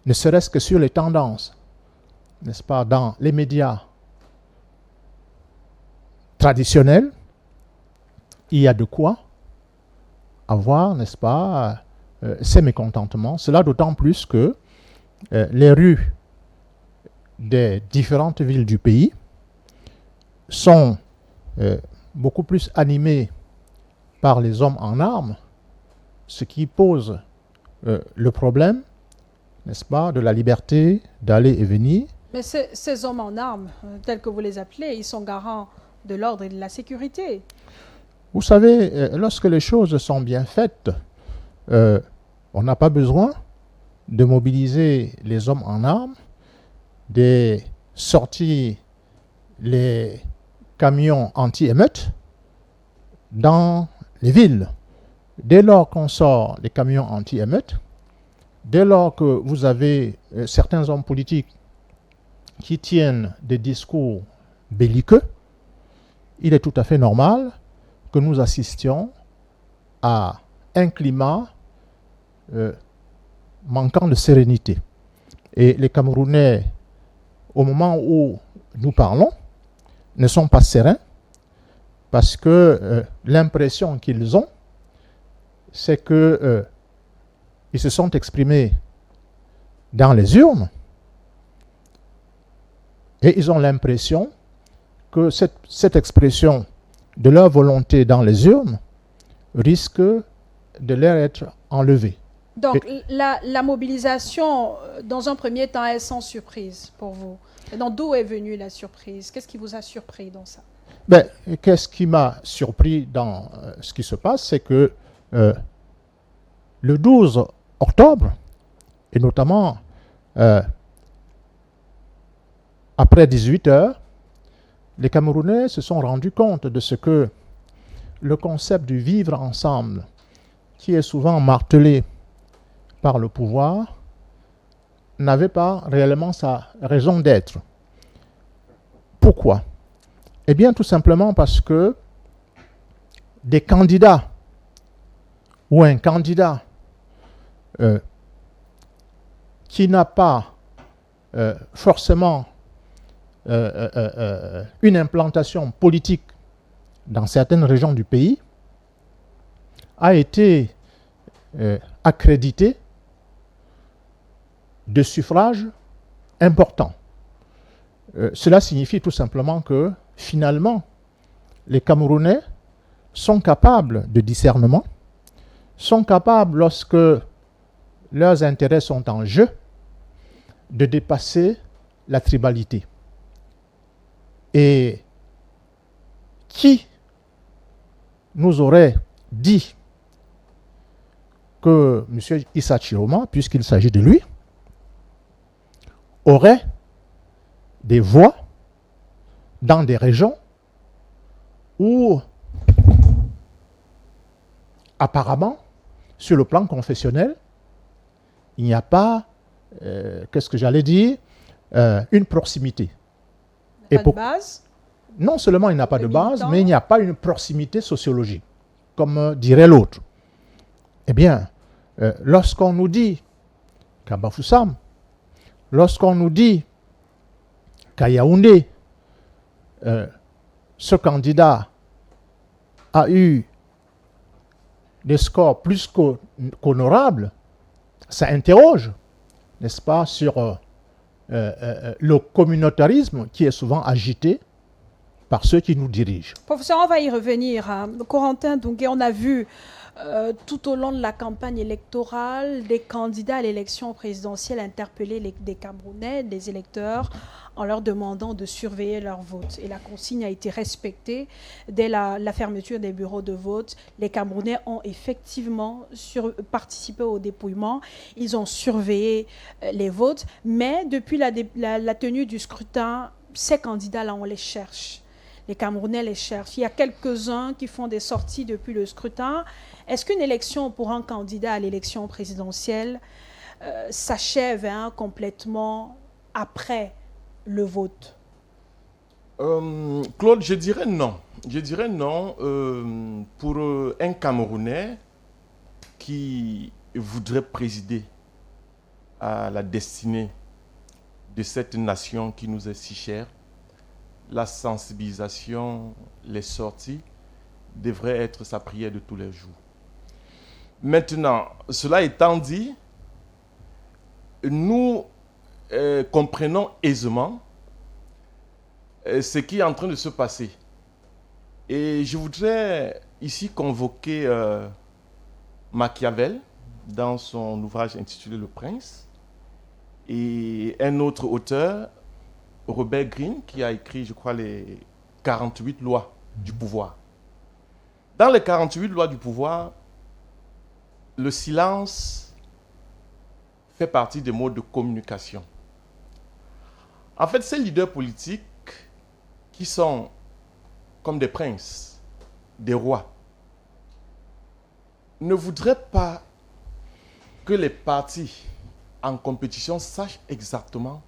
ne serait-ce que sur les tendances, n'est-ce pas, dans les médias traditionnels, il y a de quoi avoir, n'est-ce pas, ces mécontentements. Cela d'autant plus que les rues des différentes villes du pays sont beaucoup plus animées par les hommes en armes, ce qui pose le problème, n'est-ce pas, de la liberté d'aller et venir. Mais ces hommes en armes, tels que vous les appelez, ils sont garants de l'ordre et de la sécurité. Vous savez, lorsque les choses sont bien faites, on n'a pas besoin de mobiliser les hommes en armes, de sortir les camions anti-émeutes dans les villes. Dès lors qu'on sort les camions anti-émeutes, dès lors que vous avez certains hommes politiques qui tiennent des discours belliqueux, il est tout à fait normal que nous assistions à un climat manquant de sérénité. Et les Camerounais, au moment où nous parlons, ne sont pas sereins parce que l'impression qu'ils ont, c'est que ils se sont exprimés dans les urnes et ils ont l'impression que cette expression de leur volonté dans les urnes risque de leur être enlevée. Donc, la mobilisation, dans un premier temps, est sans surprise pour vous. Et donc, d'où est venue la surprise? Qu'est-ce qui vous a surpris dans ça? Qu'est-ce qui m'a surpris dans ce qui se passe, c'est que le 12 octobre, et notamment après 18 heures, les Camerounais se sont rendus compte de ce que le concept du vivre ensemble, qui est souvent martelé par le pouvoir, n'avait pas réellement sa raison d'être. Pourquoi? Eh bien, tout simplement parce que des candidats ou un candidat qui n'a pas forcément une implantation politique dans certaines régions du pays a été accrédité de suffrages importants. Cela signifie tout simplement que finalement, les Camerounais sont capables de discernement, sont capables, lorsque leurs intérêts sont en jeu, de dépasser la tribalité. Et qui nous aurait dit que M. Issa Chiroma, puisqu'il s'agit de lui, aurait des voix dans des régions où, apparemment, sur le plan confessionnel, il n'y a pas, qu'est-ce que j'allais dire, une proximité. Pas de base? Non seulement il n'y a pas de base, mais il n'y a pas une proximité sociologique, comme dirait l'autre. Eh bien, lorsqu'on nous dit qu'à Bafoussam, Lorsqu'on nous dit qu'à Yaoundé, ce candidat a eu des scores plus qu'honorables, ça interroge, n'est-ce pas, sur le communautarisme qui est souvent agité par ceux qui nous dirigent. Professeur, on va y revenir. Corentin Doungué, on a vu tout au long de la campagne électorale des candidats à l'élection présidentielle interpeller des Camerounais, des électeurs, en leur demandant de surveiller leur vote. Et la consigne a été respectée dès la fermeture des bureaux de vote. Les Camerounais ont effectivement participé au dépouillement. Ils ont surveillé les votes. Mais depuis la tenue du scrutin, ces candidats-là, on les cherche. Les Camerounais les cherchent. Il y a quelques-uns qui font des sorties depuis le scrutin. Est-ce qu'une élection pour un candidat à l'élection présidentielle s'achève complètement après le vote? Claude, je dirais non. Je dirais non pour un Camerounais qui voudrait présider à la destinée de cette nation qui nous est si chère. La sensibilisation, les sorties devraient être sa prière de tous les jours. Maintenant, cela étant dit, nous comprenons aisément ce qui est en train de se passer. Et je voudrais ici convoquer Machiavel dans son ouvrage intitulé Le Prince et un autre auteur, Robert Greene, qui a écrit, je crois, les 48 lois du pouvoir. Dans les 48 lois du pouvoir, le silence fait partie des modes de communication. En fait, ces leaders politiques qui sont comme des princes, des rois, ne voudraient pas que les partis en compétition sachent exactement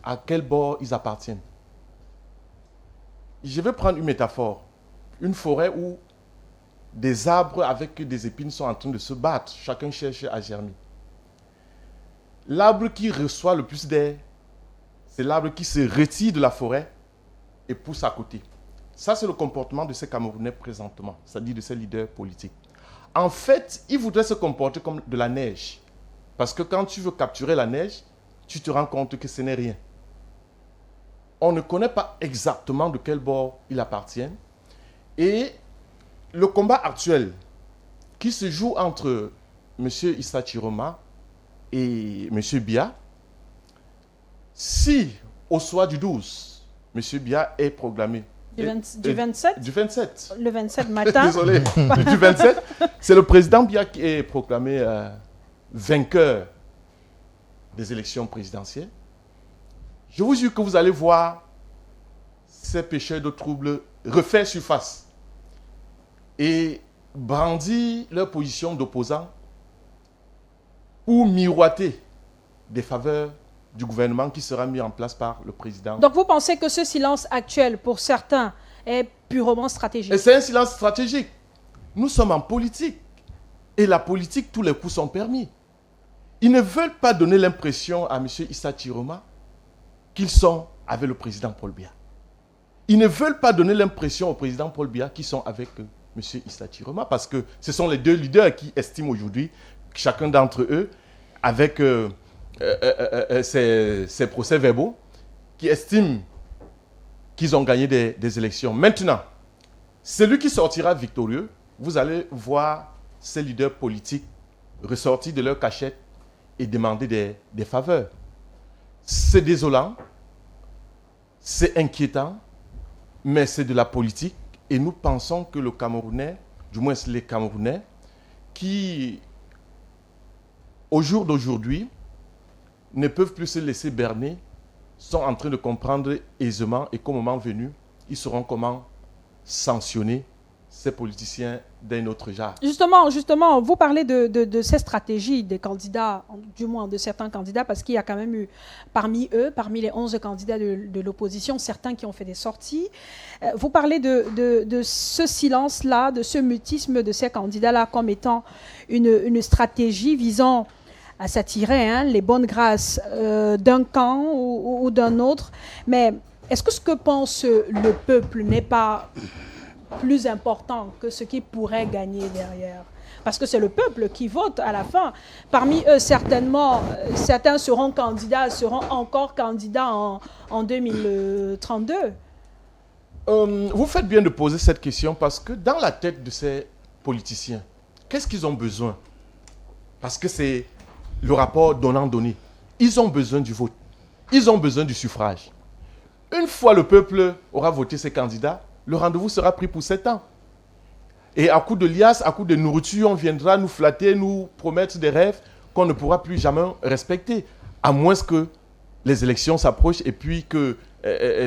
à quel bord ils appartiennent. Je vais prendre une métaphore. Une forêt où des arbres avec des épines sont en train de se battre. Chacun cherche à germer. L'arbre qui reçoit le plus d'air, c'est l'arbre qui se retire de la forêt et pousse à côté. Ça, c'est le comportement de ces Camerounais présentement, c'est-à-dire de ces leaders politiques. En fait, ils voudraient se comporter comme de la neige. Parce que quand tu veux capturer la neige, tu te rends compte que ce n'est rien. On ne connaît pas exactement de quel bord ils appartiennent. Et le combat actuel qui se joue entre M. Issa Chiroma et M. Biya, si au soir du 12, M. Biya est proclamé. Du 27 Du 27. Le 27 matin. Désolé. Du 27, c'est le président Biya qui est proclamé vainqueur des élections présidentielles. Je vous jure que vous allez voir ces pécheurs de troubles refaire surface et brandir leur position d'opposant ou miroiter des faveurs du gouvernement qui sera mis en place par le président. Donc vous pensez que ce silence actuel, pour certains, est purement stratégique? Et c'est un silence stratégique. Nous sommes en politique. Et la politique, tous les coups sont permis. Ils ne veulent pas donner l'impression à M. Issa Chiroma qu'ils sont avec le président Paul Biya. Ils ne veulent pas donner l'impression au président Paul Biya qu'ils sont avec M. Issa Chiroma parce que ce sont les deux leaders qui estiment aujourd'hui, chacun d'entre eux, avec ces procès-verbaux, qui estiment qu'ils ont gagné des élections. Maintenant, celui qui sortira victorieux, vous allez voir ces leaders politiques ressortir de leur cachette et demander des faveurs. C'est désolant, c'est inquiétant, mais c'est de la politique. Et nous pensons que le Camerounais, du moins les Camerounais, qui, au jour d'aujourd'hui, ne peuvent plus se laisser berner, sont en train de comprendre aisément et qu'au moment venu, ils sauront comment sanctionner ces politiciens d'un autre genre. Justement, vous parlez de ces stratégies des candidats, du moins de certains candidats, parce qu'il y a quand même eu parmi eux, parmi les 11 candidats de l'opposition, certains qui ont fait des sorties. Vous parlez de ce silence-là, de ce mutisme de ces candidats-là comme étant une stratégie visant à s'attirer les bonnes grâces d'un camp ou d'un autre. Mais est-ce que ce que pense le peuple n'est pas plus important que ce qui pourrait gagner derrière? Parce que c'est le peuple qui vote à la fin. Parmi eux, certainement, certains seront encore candidats en 2032. Vous faites bien de poser cette question parce que dans la tête de ces politiciens, qu'est-ce qu'ils ont besoin? Parce que c'est le rapport donnant-donné. Ils ont besoin du vote. Ils ont besoin du suffrage. Une fois le peuple aura voté ses candidats, le rendez-vous sera pris pour 7 ans. Et à coup de liasse, à coup de nourriture, on viendra nous flatter, nous promettre des rêves qu'on ne pourra plus jamais respecter. À moins que les élections s'approchent et puis que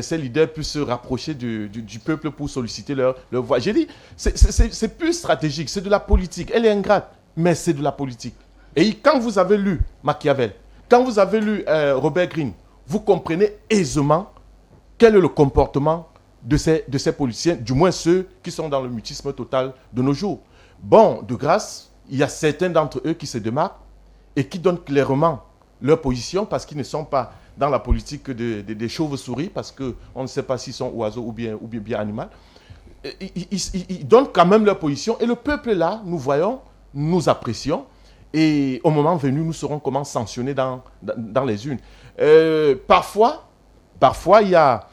ces leaders puissent se rapprocher du peuple pour solliciter leur voix. J'ai dit, c'est plus stratégique, c'est de la politique. Elle est ingrate, mais c'est de la politique. Et quand vous avez lu Machiavel, quand vous avez lu Robert Greene, vous comprenez aisément quel est le comportement de ces politiciens, du moins ceux qui sont dans le mutisme total de nos jours. Bon, de grâce, il y a certains d'entre eux qui se démarquent et qui donnent clairement leur position parce qu'ils ne sont pas dans la politique des chauves-souris, parce qu'on ne sait pas s'ils sont oiseaux ou bien animaux. Ils donnent quand même leur position et le peuple est là, nous voyons, nous apprécions et au moment venu, nous saurons comment sanctionner dans les urnes. Parfois, il y a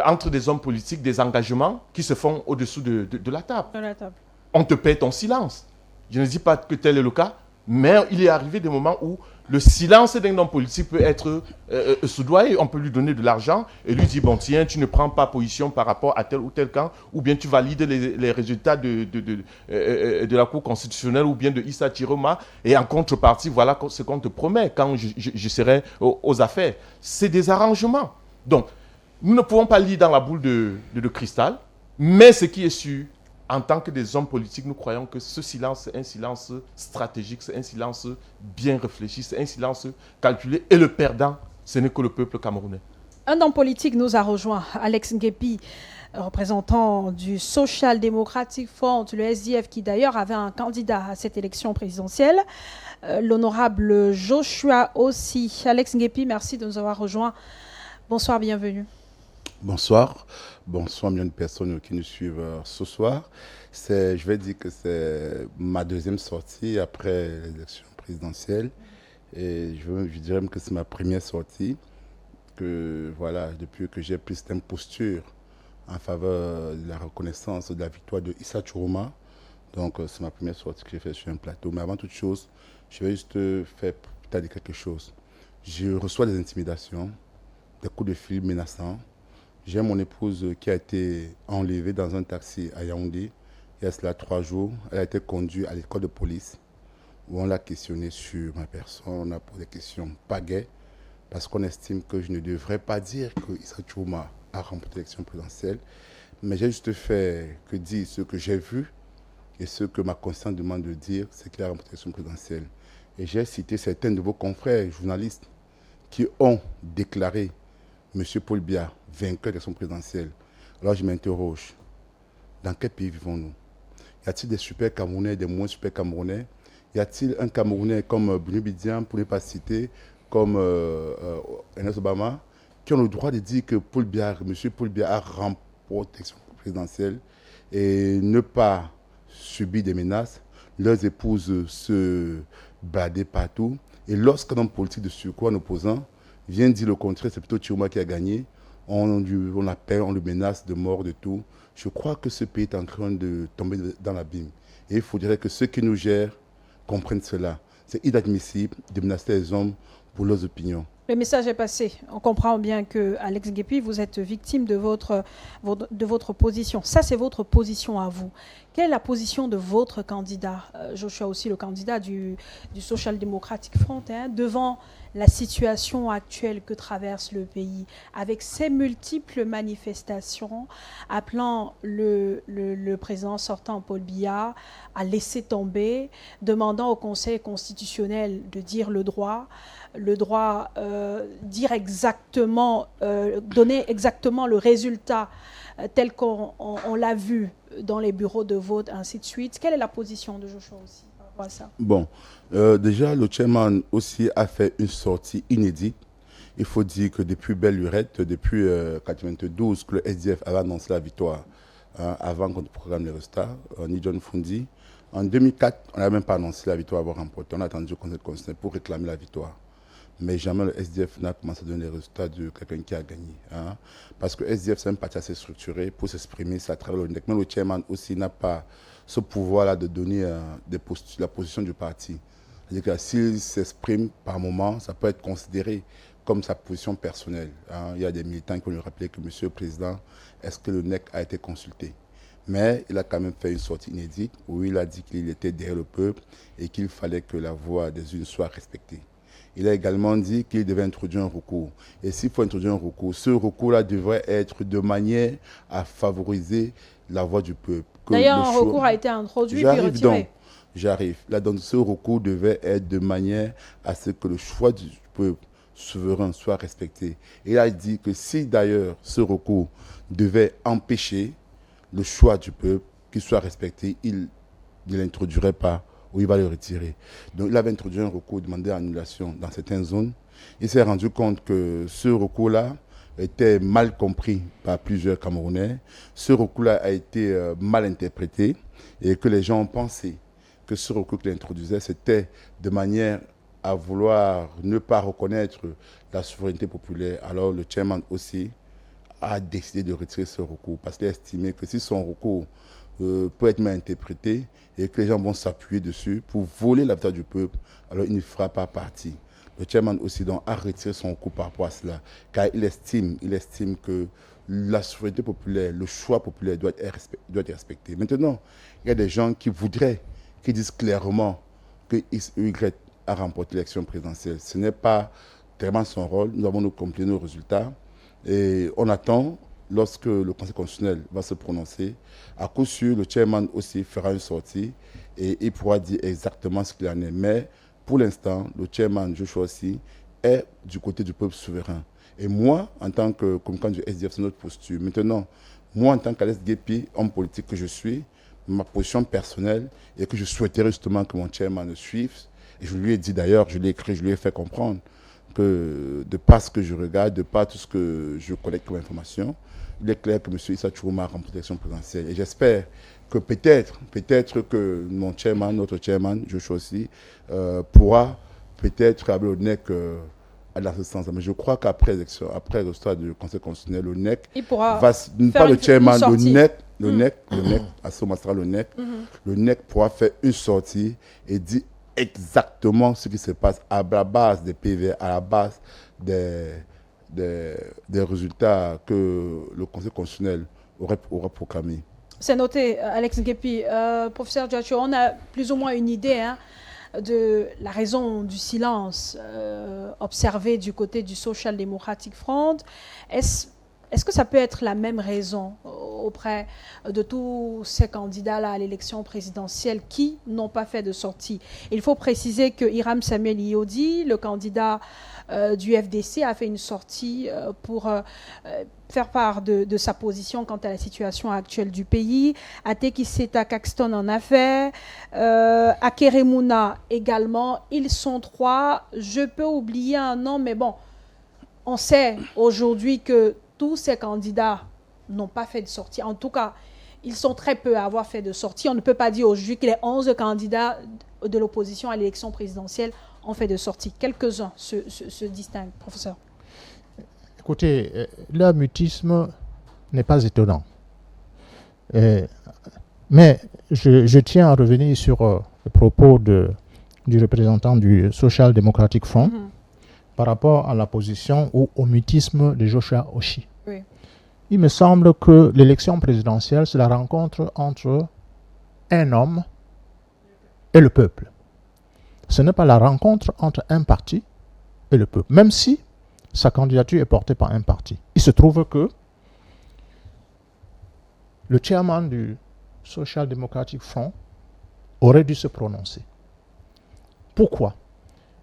entre des hommes politiques, des engagements qui se font au-dessous de la table. On te paie ton silence. Je ne dis pas que tel est le cas, mais il est arrivé des moments où le silence d'un homme politique peut être soudoyé. On peut lui donner de l'argent et lui dire, bon tiens, tu ne prends pas position par rapport à tel ou tel camp, ou bien tu valides les résultats de la Cour constitutionnelle, ou bien de Issa Chiroma, et en contrepartie, voilà ce qu'on te promet quand je serai aux affaires. C'est des arrangements. Donc, nous ne pouvons pas lire dans la boule de cristal, mais ce qui est sûr, en tant que des hommes politiques, nous croyons que ce silence, c'est un silence stratégique, c'est un silence bien réfléchi, c'est un silence calculé, et le perdant, ce n'est que le peuple camerounais. Un homme politique nous a rejoint, Alex Ngepi, représentant du Social Democratic Front, le SDF, qui d'ailleurs avait un candidat à cette élection présidentielle, l'honorable Joshua aussi. Alex Ngepi, merci de nous avoir rejoints. Bonsoir, bienvenue. Bonsoir. Bonsoir, millions de personnes qui nous suivent ce soir. Je vais dire que c'est ma deuxième sortie après l'élection présidentielle. Et je dirais même que c'est ma première sortie. Que, voilà, depuis que j'ai pris cette posture en faveur de la reconnaissance de la victoire de Issa Chiroma. Donc, c'est ma première sortie que j'ai faite sur un plateau. Mais avant toute chose, je vais juste faire dire quelque chose. Je reçois des intimidations, des coups de fil menaçants. J'ai mon épouse qui a été enlevée dans un taxi à Yaoundé. Il y a cela 3 jours. Elle a été conduite à l'école de police où on l'a questionnée sur ma personne. On a posé des questions pas gaies parce qu'on estime que je ne devrais pas dire que Issa Chiroma a remporté l'élection présidentielle. Mais j'ai juste fait que dire ce que j'ai vu et ce que ma conscience demande de dire, c'est qu'il a remporté l'élection présidentielle. Et j'ai cité certains de vos confrères journalistes qui ont déclaré M. Paul Biya vainqueur de l'élection présidentielle. Alors je m'interroge, dans quel pays vivons-nous? Y a-t-il des super Camerounais, des moins super Camerounais? Y a-t-il un Camerounais comme Bouni Bidian, pour ne pas citer, comme Ernest Obama, qui ont le droit de dire que M. Paul Biya a remporté l'élection présidentielle et ne pas subir des menaces? Leurs épouses se balader partout. Et lorsqu'un homme politique de surcroît, un opposant, vient dire le contraire, c'est plutôt Chiroma qui a gagné, on l'appelle, on le menace de mort, de tout. Je crois que ce pays est en train de tomber dans l'abîme. Et il faudrait que ceux qui nous gèrent comprennent cela. C'est inadmissible de menacer les hommes pour leurs opinions. Le message est passé. On comprend bien que Alex Ngepi, vous êtes victime de votre position. Ça, c'est votre position à vous. Quelle est la position de votre candidat, Joshua aussi, le candidat du Social Democratic Front, devant la situation actuelle que traverse le pays, avec ces multiples manifestations appelant le président sortant Paul Biya à laisser tomber, demandant au Conseil constitutionnel de dire le droit, dire exactement, donner exactement le résultat tel qu'on l'a vu dans les bureaux de vote, ainsi de suite. Quelle est la position de Joshua aussi? à ça? Bon, déjà, le chairman aussi a fait une sortie inédite. Il faut dire que depuis belle lurette, depuis 1992, que le SDF avait annoncé la victoire, avant qu'on programme les résultats, ni John Fundi. En 2004, on n'a même pas annoncé la victoire avoir remporté. On a attendu le Conseil constitutionnel pour réclamer la victoire. Mais jamais le SDF n'a commencé à donner les résultats de quelqu'un qui a gagné. Parce que le SDF, c'est un parti assez structuré pour s'exprimer, c'est à travers le NEC. Mais le chairman aussi n'a pas ce pouvoir-là de donner la position du parti. C'est-à-dire que s'il s'exprime par moment, ça peut être considéré comme sa position personnelle. Il y a des militants qui ont rappelé que, Monsieur le Président, est-ce que le NEC a été consulté? Mais il a quand même fait une sortie inédite où il a dit qu'il était derrière le peuple et qu'il fallait que la voix des unes soit respectée. Il a également dit qu'il devait introduire un recours. Et s'il faut introduire un recours, ce recours-là devrait être de manière à favoriser la voix du peuple. D'ailleurs, un recours a été introduit puis retiré. J'arrive. Là, donc, ce recours devait être de manière à ce que le choix du peuple souverain soit respecté. Et il a dit que si d'ailleurs ce recours devait empêcher le choix du peuple qu'il soit respecté, il ne l'introduirait pas ou il va le retirer. Donc il avait introduit un recours demandé à annulation dans certaines zones. Il s'est rendu compte que ce recours-là était mal compris par plusieurs Camerounais. Ce recours-là a été mal interprété et que les gens ont pensé que ce recours qu'il introduisait, c'était de manière à vouloir ne pas reconnaître la souveraineté populaire. Alors le chairman aussi a décidé de retirer ce recours parce qu'il a estimé que si son recours peut être mal interprété et que les gens vont s'appuyer dessus pour voler la victoire du peuple, alors il ne fera pas partie. Le chairman aussi donc a retiré son recours par rapport à cela, car il estime que la souveraineté populaire, le choix populaire doit être respecté. Maintenant, il y a des gens qui disent clairement que XY a remporté l'élection présidentielle. Ce n'est pas vraiment son rôle. Nous avons complété nos résultats. Et on attend, lorsque le Conseil constitutionnel va se prononcer, à coup sûr, le chairman aussi fera une sortie et il pourra dire exactement ce qu'il en est. Mais pour l'instant, le chairman Joshua aussi est du côté du peuple souverain. Et moi, en tant que communicant du SDF, c'est notre posture. Maintenant, moi, en tant qu'Alex Guépi, homme politique que je suis, ma position personnelle est que je souhaiterais justement que mon chairman me suive. Et je lui ai dit d'ailleurs, je l'ai écrit, je lui ai fait comprendre que de par ce que je regarde, de par tout ce que je collecte comme information, il est clair que M. Issa Chourouma a remporté l'élection présidentielle. Et j'espère que peut-être que mon chairman, notre chairman, Joshua aussi, pourra peut-être avoir le NEC dans ce sens. Mais je crois qu'après l'élection, après le résultat du Conseil constitutionnel, le NEC va pas le chairman, le NEC, à ce moment-là, le NEC pourra faire une sortie et dire exactement ce qui se passe à la base des PV, à la base des résultats que le Conseil constitutionnel aura proclamés. C'est noté, Alex Guépi. Professeur Djatcho, on a plus ou moins une idée de la raison du silence observé du côté du Social Democratic Front. Est-ce que ça peut être la même raison auprès de tous ces candidats-là à l'élection présidentielle qui n'ont pas fait de sortie? Il faut préciser que Hiram Samuel Iodi, le candidat du FDC, a fait une sortie pour faire part de sa position quant à la situation actuelle du pays. Ateki Seta Caxton en a fait. Akeremuna également. Ils sont 3. Je peux oublier un nom, mais bon, on sait aujourd'hui que tous ces candidats n'ont pas fait de sortie. En tout cas, ils sont très peu à avoir fait de sortie. On ne peut pas dire aujourd'hui que les 11 candidats de l'opposition à l'élection présidentielle ont fait de sortie. Quelques-uns se distinguent, professeur. Écoutez, leur mutisme n'est pas étonnant. Mais je tiens à revenir sur le propos du représentant du Social Democratic Front par rapport à la position ou au mutisme de Joshua Oshi. Oui. Il me semble que l'élection présidentielle, c'est la rencontre entre un homme et le peuple. Ce n'est pas la rencontre entre un parti et le peuple, même si sa candidature est portée par un parti. Il se trouve que le chairman du Social Democratic Front aurait dû se prononcer. Pourquoi?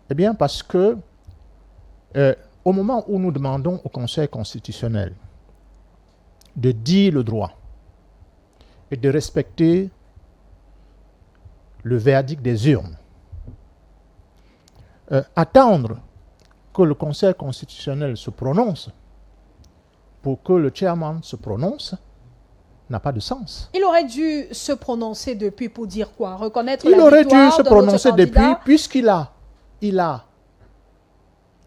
Eh bien parce que au moment où nous demandons au Conseil constitutionnel de dire le droit et de respecter le verdict des urnes. Attendre que le Conseil constitutionnel se prononce pour que le chairman se prononce n'a pas de sens. Il aurait dû se prononcer depuis pour dire quoi? Reconnaître Il la aurait victoire dû se de notre prononcer candidat? depuis, puisqu'il a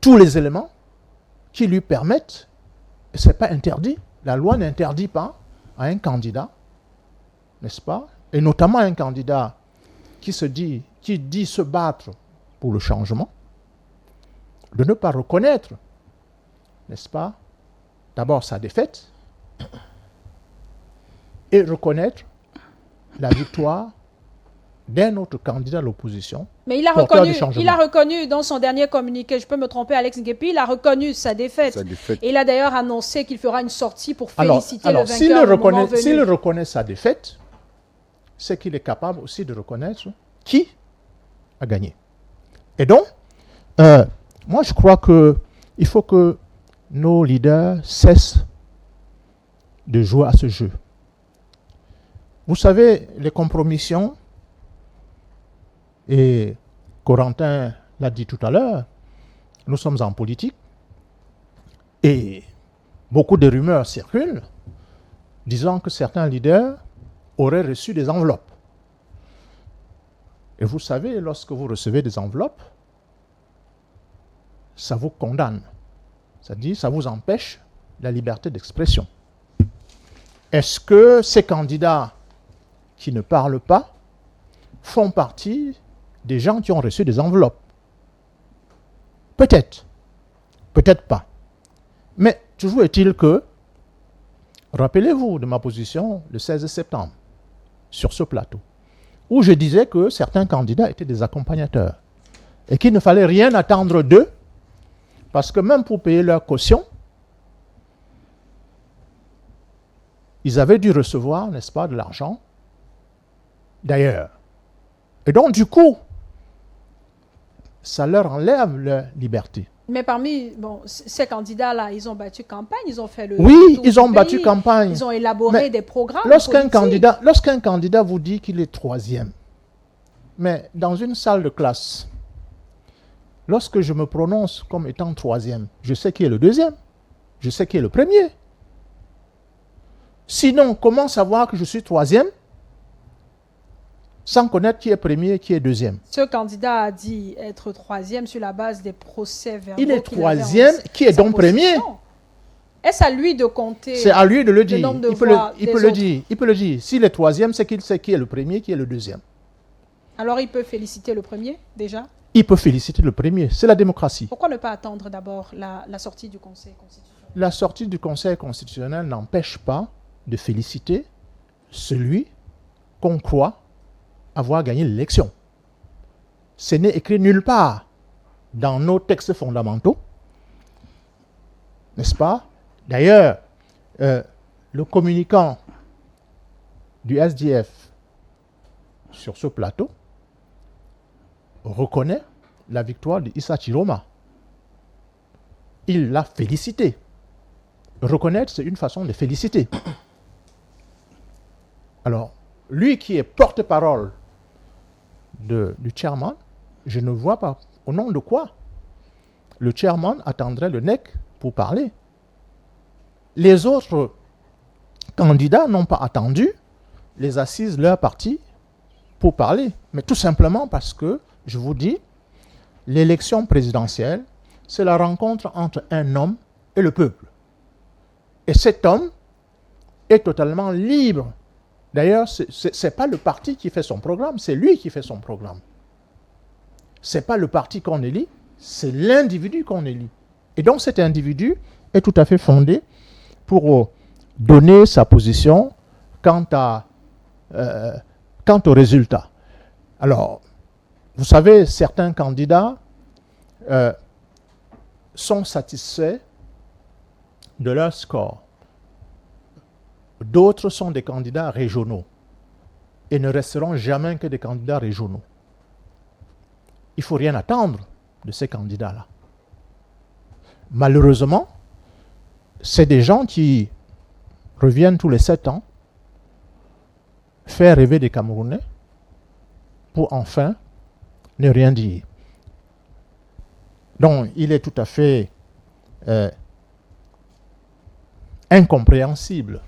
tous les éléments qui lui permettent, et ce n'est pas interdit, la loi n'interdit pas à un candidat, n'est-ce pas, et notamment un candidat qui dit se battre pour le changement, de ne pas reconnaître, n'est-ce pas, d'abord sa défaite, et reconnaître la victoire d'un autre candidat à l'opposition. Mais il a reconnu dans son dernier communiqué, je peux me tromper, Alex Nguepi, il a reconnu sa défaite. Et il a d'ailleurs annoncé qu'il fera une sortie pour féliciter le vainqueur. S'il reconnaît sa défaite, c'est qu'il est capable aussi de reconnaître qui a gagné. Et donc, moi je crois qu'il faut que nos leaders cessent de jouer à ce jeu. Vous savez, les compromissions, et Corentin l'a dit tout à l'heure, nous sommes en politique et beaucoup de rumeurs circulent disant que certains leaders auraient reçu des enveloppes. Et vous savez, lorsque vous recevez des enveloppes, ça vous condamne. C'est-à-dire, ça vous empêche la liberté d'expression. Est-ce que ces candidats qui ne parlent pas font partie des gens qui ont reçu des enveloppes? Peut-être. Peut-être pas. Mais toujours est-il que, rappelez-vous de ma position le 16 septembre, sur ce plateau, où je disais que certains candidats étaient des accompagnateurs et qu'il ne fallait rien attendre d'eux, parce que même pour payer leur caution, ils avaient dû recevoir, n'est-ce pas, de l'argent d'ailleurs. Et donc, du coup, ça leur enlève leur liberté. Mais parmi ces candidats-là, ils ont battu campagne, ils ont fait le oui, ils ont battu campagne. Ils ont élaboré des programmes lorsqu'un candidat vous dit qu'il est troisième, mais dans une salle de classe, lorsque je me prononce comme étant troisième, je sais qui est le deuxième, je sais qui est le premier. Sinon, comment savoir que je suis troisième sans connaître qui est premier et qui est deuxième? Ce candidat a dit être troisième sur la base des procès-verbaux. Il est troisième, qui est donc premier? Est-ce à lui de compter? C'est à lui de le dire. Il peut le dire. S'il est troisième, c'est qu'il sait qui est le premier, qui est le deuxième. Alors il peut féliciter le premier, déjà? Il peut féliciter le premier. C'est la démocratie. Pourquoi ne pas attendre d'abord la sortie du Conseil constitutionnel? La sortie du Conseil constitutionnel n'empêche pas de féliciter celui qu'on croit avoir gagné l'élection. Ce n'est écrit nulle part dans nos textes fondamentaux, n'est-ce pas? D'ailleurs, le communicant du SDF sur ce plateau reconnaît la victoire d'Issa Chiroma. Il l'a félicité. Reconnaître, c'est une façon de féliciter. Alors, lui qui est porte-parole du chairman, je ne vois pas au nom de quoi le chairman attendrait le NEC pour parler. Les autres candidats n'ont pas attendu les assises de leur parti pour parler, mais tout simplement parce que, je vous dis, l'élection présidentielle, c'est la rencontre entre un homme et le peuple. Et cet homme est totalement libre. D'ailleurs, ce n'est pas le parti qui fait son programme, c'est lui qui fait son programme. Ce n'est pas le parti qu'on élit, c'est l'individu qu'on élit. Et donc cet individu est tout à fait fondé pour donner sa position quant au résultat. Alors, vous savez, certains candidats sont satisfaits de leur score. D'autres sont des candidats régionaux et ne resteront jamais que des candidats régionaux. Il ne faut rien attendre de ces candidats-là. Malheureusement, c'est des gens qui reviennent tous les 7 ans faire rêver des Camerounais pour enfin ne rien dire. Donc, il est tout à fait incompréhensible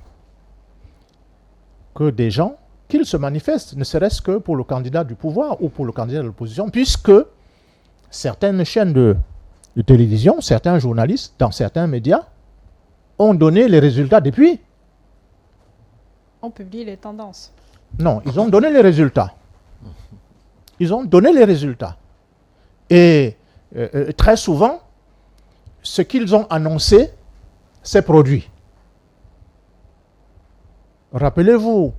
que des gens, qu'ils se manifestent, ne serait-ce que pour le candidat du pouvoir ou pour le candidat de l'opposition, puisque certaines chaînes de télévision, certains journalistes dans certains médias ont donné les résultats depuis. On publie les tendances. Non, ils ont donné les résultats. Ils ont donné les résultats. Et très souvent, ce qu'ils ont annoncé s'est produit. Rappelez-vous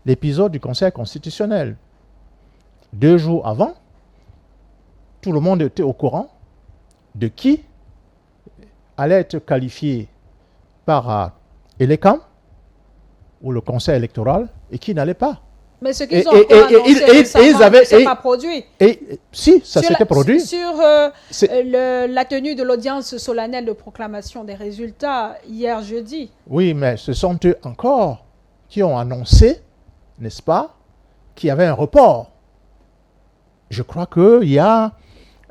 l'épisode du Conseil constitutionnel. 2 jours avant, tout le monde était au courant de qui allait être qualifié par Elecam ou le Conseil électoral et qui n'allait pas. Mais ce qu'ils ont annoncé récemment ne s'est pas produit. Si, ça s'était produit. Sur la tenue de l'audience solennelle de proclamation des résultats hier jeudi. Oui, mais ce sont eux encore qui ont annoncé, n'est-ce pas, qu'il y avait un report. Je crois qu'il y a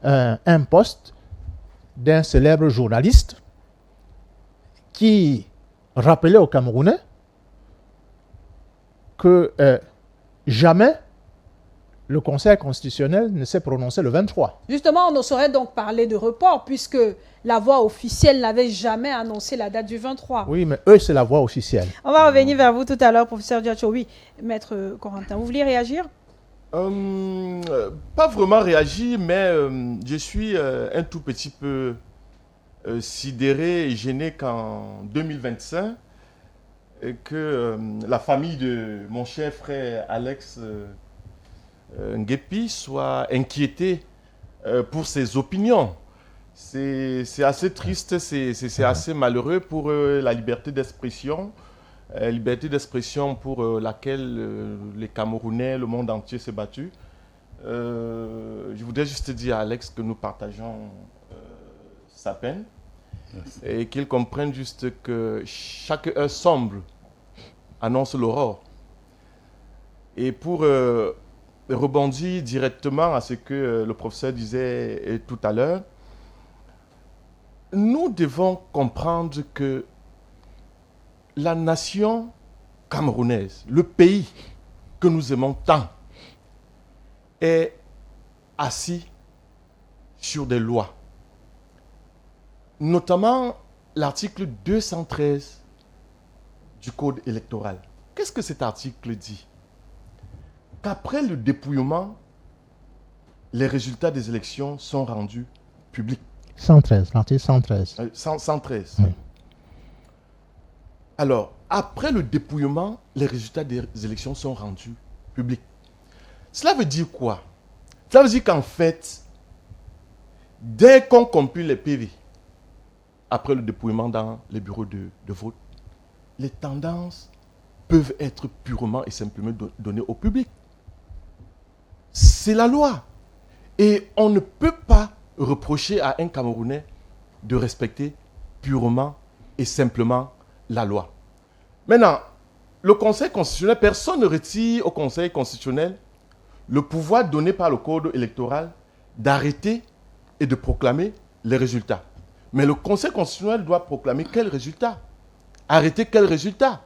un poste d'un célèbre journaliste qui rappelait aux Camerounais que jamais le Conseil constitutionnel ne s'est prononcé le 23. Justement, on ne saurait donc parler de report puisque la voix officielle n'avait jamais annoncé la date du 23. Oui, mais eux, c'est la voix officielle. On va revenir vers vous tout à l'heure, professeur Diacho. Oui, maître Corentin, vous vouliez réagir? Pas vraiment réagir, mais je suis un tout petit peu sidéré et gêné qu'en 2025, que la famille de mon cher frère Alex Nguepi soit inquiétée pour ses opinions. C'est assez triste, c'est assez malheureux pour la liberté d'expression. Liberté d'expression pour laquelle les Camerounais, le monde entier s'est battu. Je voudrais juste dire à Alex que nous partageons sa peine. Merci. Et qu'il comprenne juste que chaque heure sombre annonce l'aurore. Et pour rebondir directement à ce que le professeur disait tout à l'heure, nous devons comprendre que la nation camerounaise, le pays que nous aimons tant, est assis sur des lois. Notamment l'article 213 du Code électoral. Qu'est-ce que cet article dit? Qu'après le dépouillement, les résultats des élections sont rendus publics. 113, l'article 113. 113. Oui. Alors, après le dépouillement, les résultats des élections sont rendus publics. Cela veut dire quoi? Cela veut dire qu'en fait, dès qu'on compile les PV, après le dépouillement dans les bureaux de vote, les tendances peuvent être purement et simplement données au public. C'est la loi. Et on ne peut pas reprocher à un Camerounais de respecter purement et simplement la loi. Maintenant, le Conseil constitutionnel, personne ne retire au Conseil constitutionnel le pouvoir donné par le Code électoral d'arrêter et de proclamer les résultats. Mais le Conseil constitutionnel doit proclamer quels résultats? Arrêter quels résultats?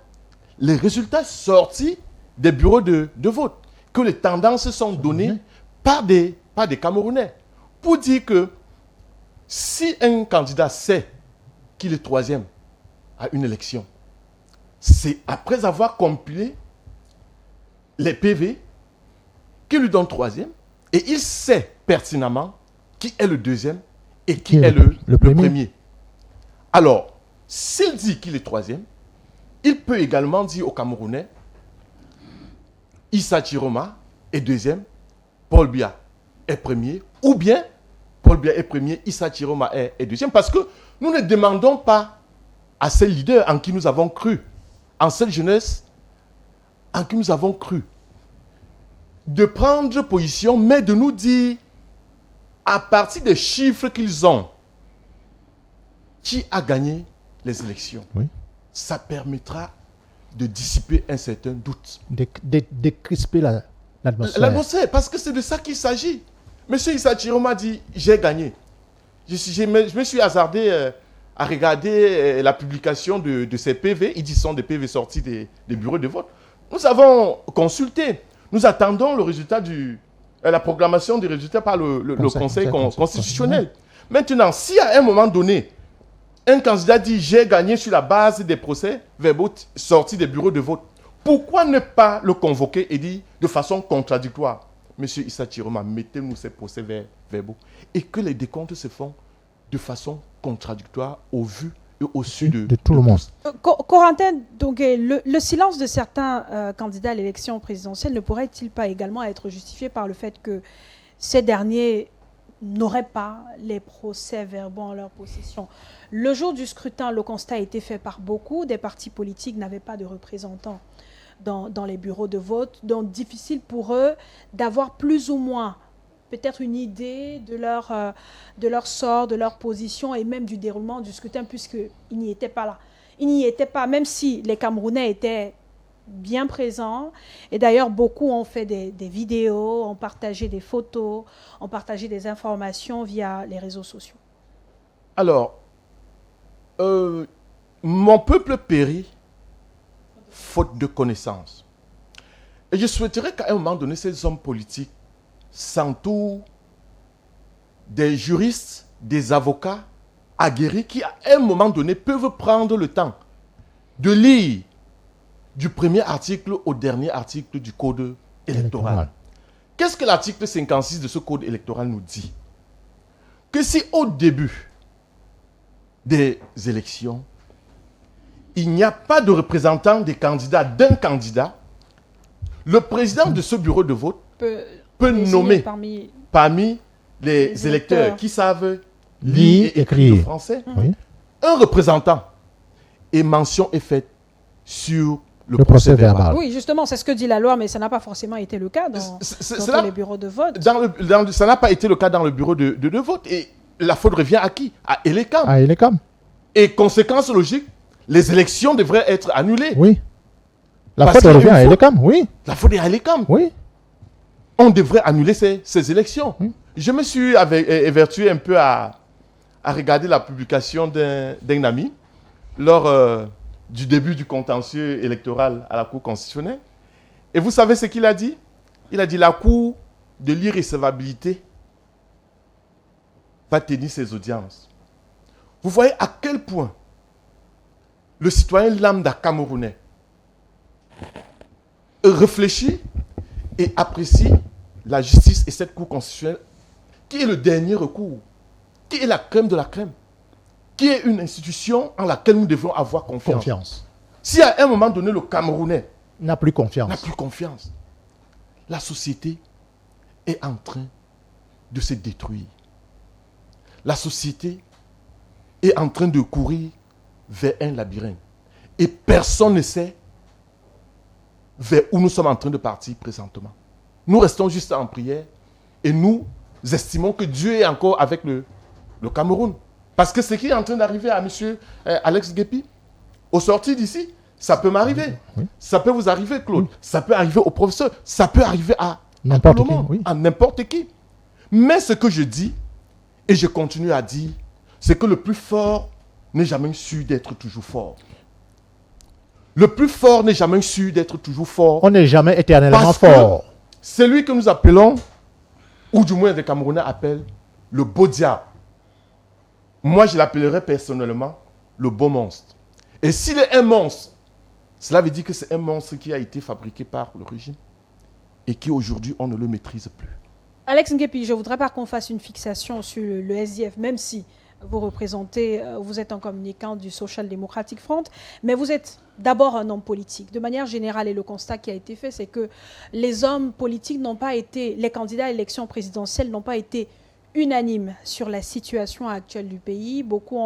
Les résultats sortis des bureaux de vote. Que les tendances sont données par des Camerounais. Pour dire que si un candidat sait qu'il est troisième à une élection, c'est après avoir compilé les PV qu'il lui donne troisième et il sait pertinemment qui est le deuxième et qui est le premier. Alors, s'il dit qu'il est troisième, il peut également dire aux Camerounais Issa Chiroma est deuxième, Paul Biya est premier, ou bien Paul Biya est premier, Issa Chiroma est deuxième, parce que nous ne demandons pas à ces leaders en qui nous avons cru, en cette jeunesse en qui nous avons cru, de prendre position, mais de nous dire, à partir des chiffres qu'ils ont, qui a gagné les élections. Oui. Ça permettra de dissiper un certain doute. Décrisper L'atmosphère, parce que c'est de ça qu'il s'agit. Monsieur Issa Chiroma dit « j'ai gagné ». Je me suis hasardé à regarder la publication de ces PV. Ils disent que ce sont des PV sortis des bureaux de vote. Nous avons consulté. Nous attendons le résultat la proclamation des résultats par le Conseil constitutionnel. Maintenant, si à un moment donné, un candidat dit « j'ai gagné sur la base des procès-verbaux sortis des bureaux de vote », pourquoi ne pas le convoquer et dire de façon contradictoire « Monsieur Issa Chiroma, mettez-nous ces procès-verbaux » et que les décomptes se font de façon contradictoire au vu et au su de tout le monde. Corentin, donc, le silence de certains candidats à l'élection présidentielle ne pourrait-il pas également être justifié par le fait que ces derniers n'auraient pas les procès-verbaux en leur possession? Le jour du scrutin, le constat a été fait par beaucoup. Des partis politiques n'avaient pas de représentants dans les bureaux de vote. Donc, difficile pour eux d'avoir plus ou moins peut-être une idée de leur sort, de leur position et même du déroulement du scrutin, puisqu'ils n'y étaient pas là. Ils n'y étaient pas, même si les Camerounais étaient bien présents. Et d'ailleurs, beaucoup ont fait des vidéos, ont partagé des photos, ont partagé des informations via les réseaux sociaux. Alors, mon peuple périt faute de connaissances. Et je souhaiterais qu'à un moment donné, ces hommes politiques s'entourent des juristes, des avocats aguerris qui, à un moment donné, peuvent prendre le temps de lire du premier article au dernier article du code électoral. Qu'est-ce que l'article 56 de ce code électoral nous dit? Que si au début des élections, il n'y a pas de représentant des candidats d'un candidat, le président de ce bureau de vote peut nommer parmi les électeurs qui savent lire et écrire le français un représentant. Et mention est faite sur le procès verbal. Oui, justement, c'est ce que dit la loi, mais ça n'a pas forcément été le cas dans les bureaux de vote. Ça n'a pas été le cas dans le bureau de vote. Et la faute revient à qui? À Elekam. À Elekam. Et conséquence logique, les élections devraient être annulées. Oui. La faute revient à Elekam, oui. La faute est à Elekam. Oui. On devrait annuler ces élections. Oui. Je me suis évertué un peu à regarder la publication d'un ami lors du début du contentieux électoral à la Cour constitutionnelle. Et vous savez ce qu'il a dit? Il a dit la Cour de l'irrecevabilité va tenir ses audiences. Vous voyez à quel point le citoyen lambda camerounais réfléchit et apprécie la justice et cette Cour constitutionnelle qui est le dernier recours, qui est la crème de la crème, qui est une institution en laquelle nous devons avoir confiance. Si à un moment donné, le Camerounais n'a plus confiance, la société est en train de se détruire. La société est en train de courir vers un labyrinthe. Et personne ne sait vers où nous sommes en train de partir présentement. Nous restons juste en prière et nous estimons que Dieu est encore avec le Cameroun. Parce que ce qui est en train d'arriver à M. Alex Guépi, au sortir d'ici, ça peut m'arriver. Oui. Ça peut vous arriver, Claude. Oui. Ça peut arriver au professeur. Ça peut arriver à tout le monde, oui. À n'importe qui. Mais ce que je dis, et je continue à dire, c'est que le plus fort n'est jamais su d'être toujours fort. Le plus fort n'est jamais su d'être toujours fort. On n'est jamais éternellement fort. Celui que nous appelons, ou du moins les Camerounais appellent, le beau diable. Moi, je l'appellerais personnellement le beau monstre. Et s'il est un monstre, cela veut dire que c'est un monstre qui a été fabriqué par le régime et qui aujourd'hui, on ne le maîtrise plus. Alex Nguepi, je ne voudrais pas qu'on fasse une fixation sur le SDF, même si vous êtes un communicant du Social Democratic Front, mais vous êtes d'abord un homme politique. De manière générale, et le constat qui a été fait, c'est que les hommes politiques n'ont pas été, les candidats à l'élection présidentielle n'ont pas été unanimes sur la situation actuelle du pays. Beaucoup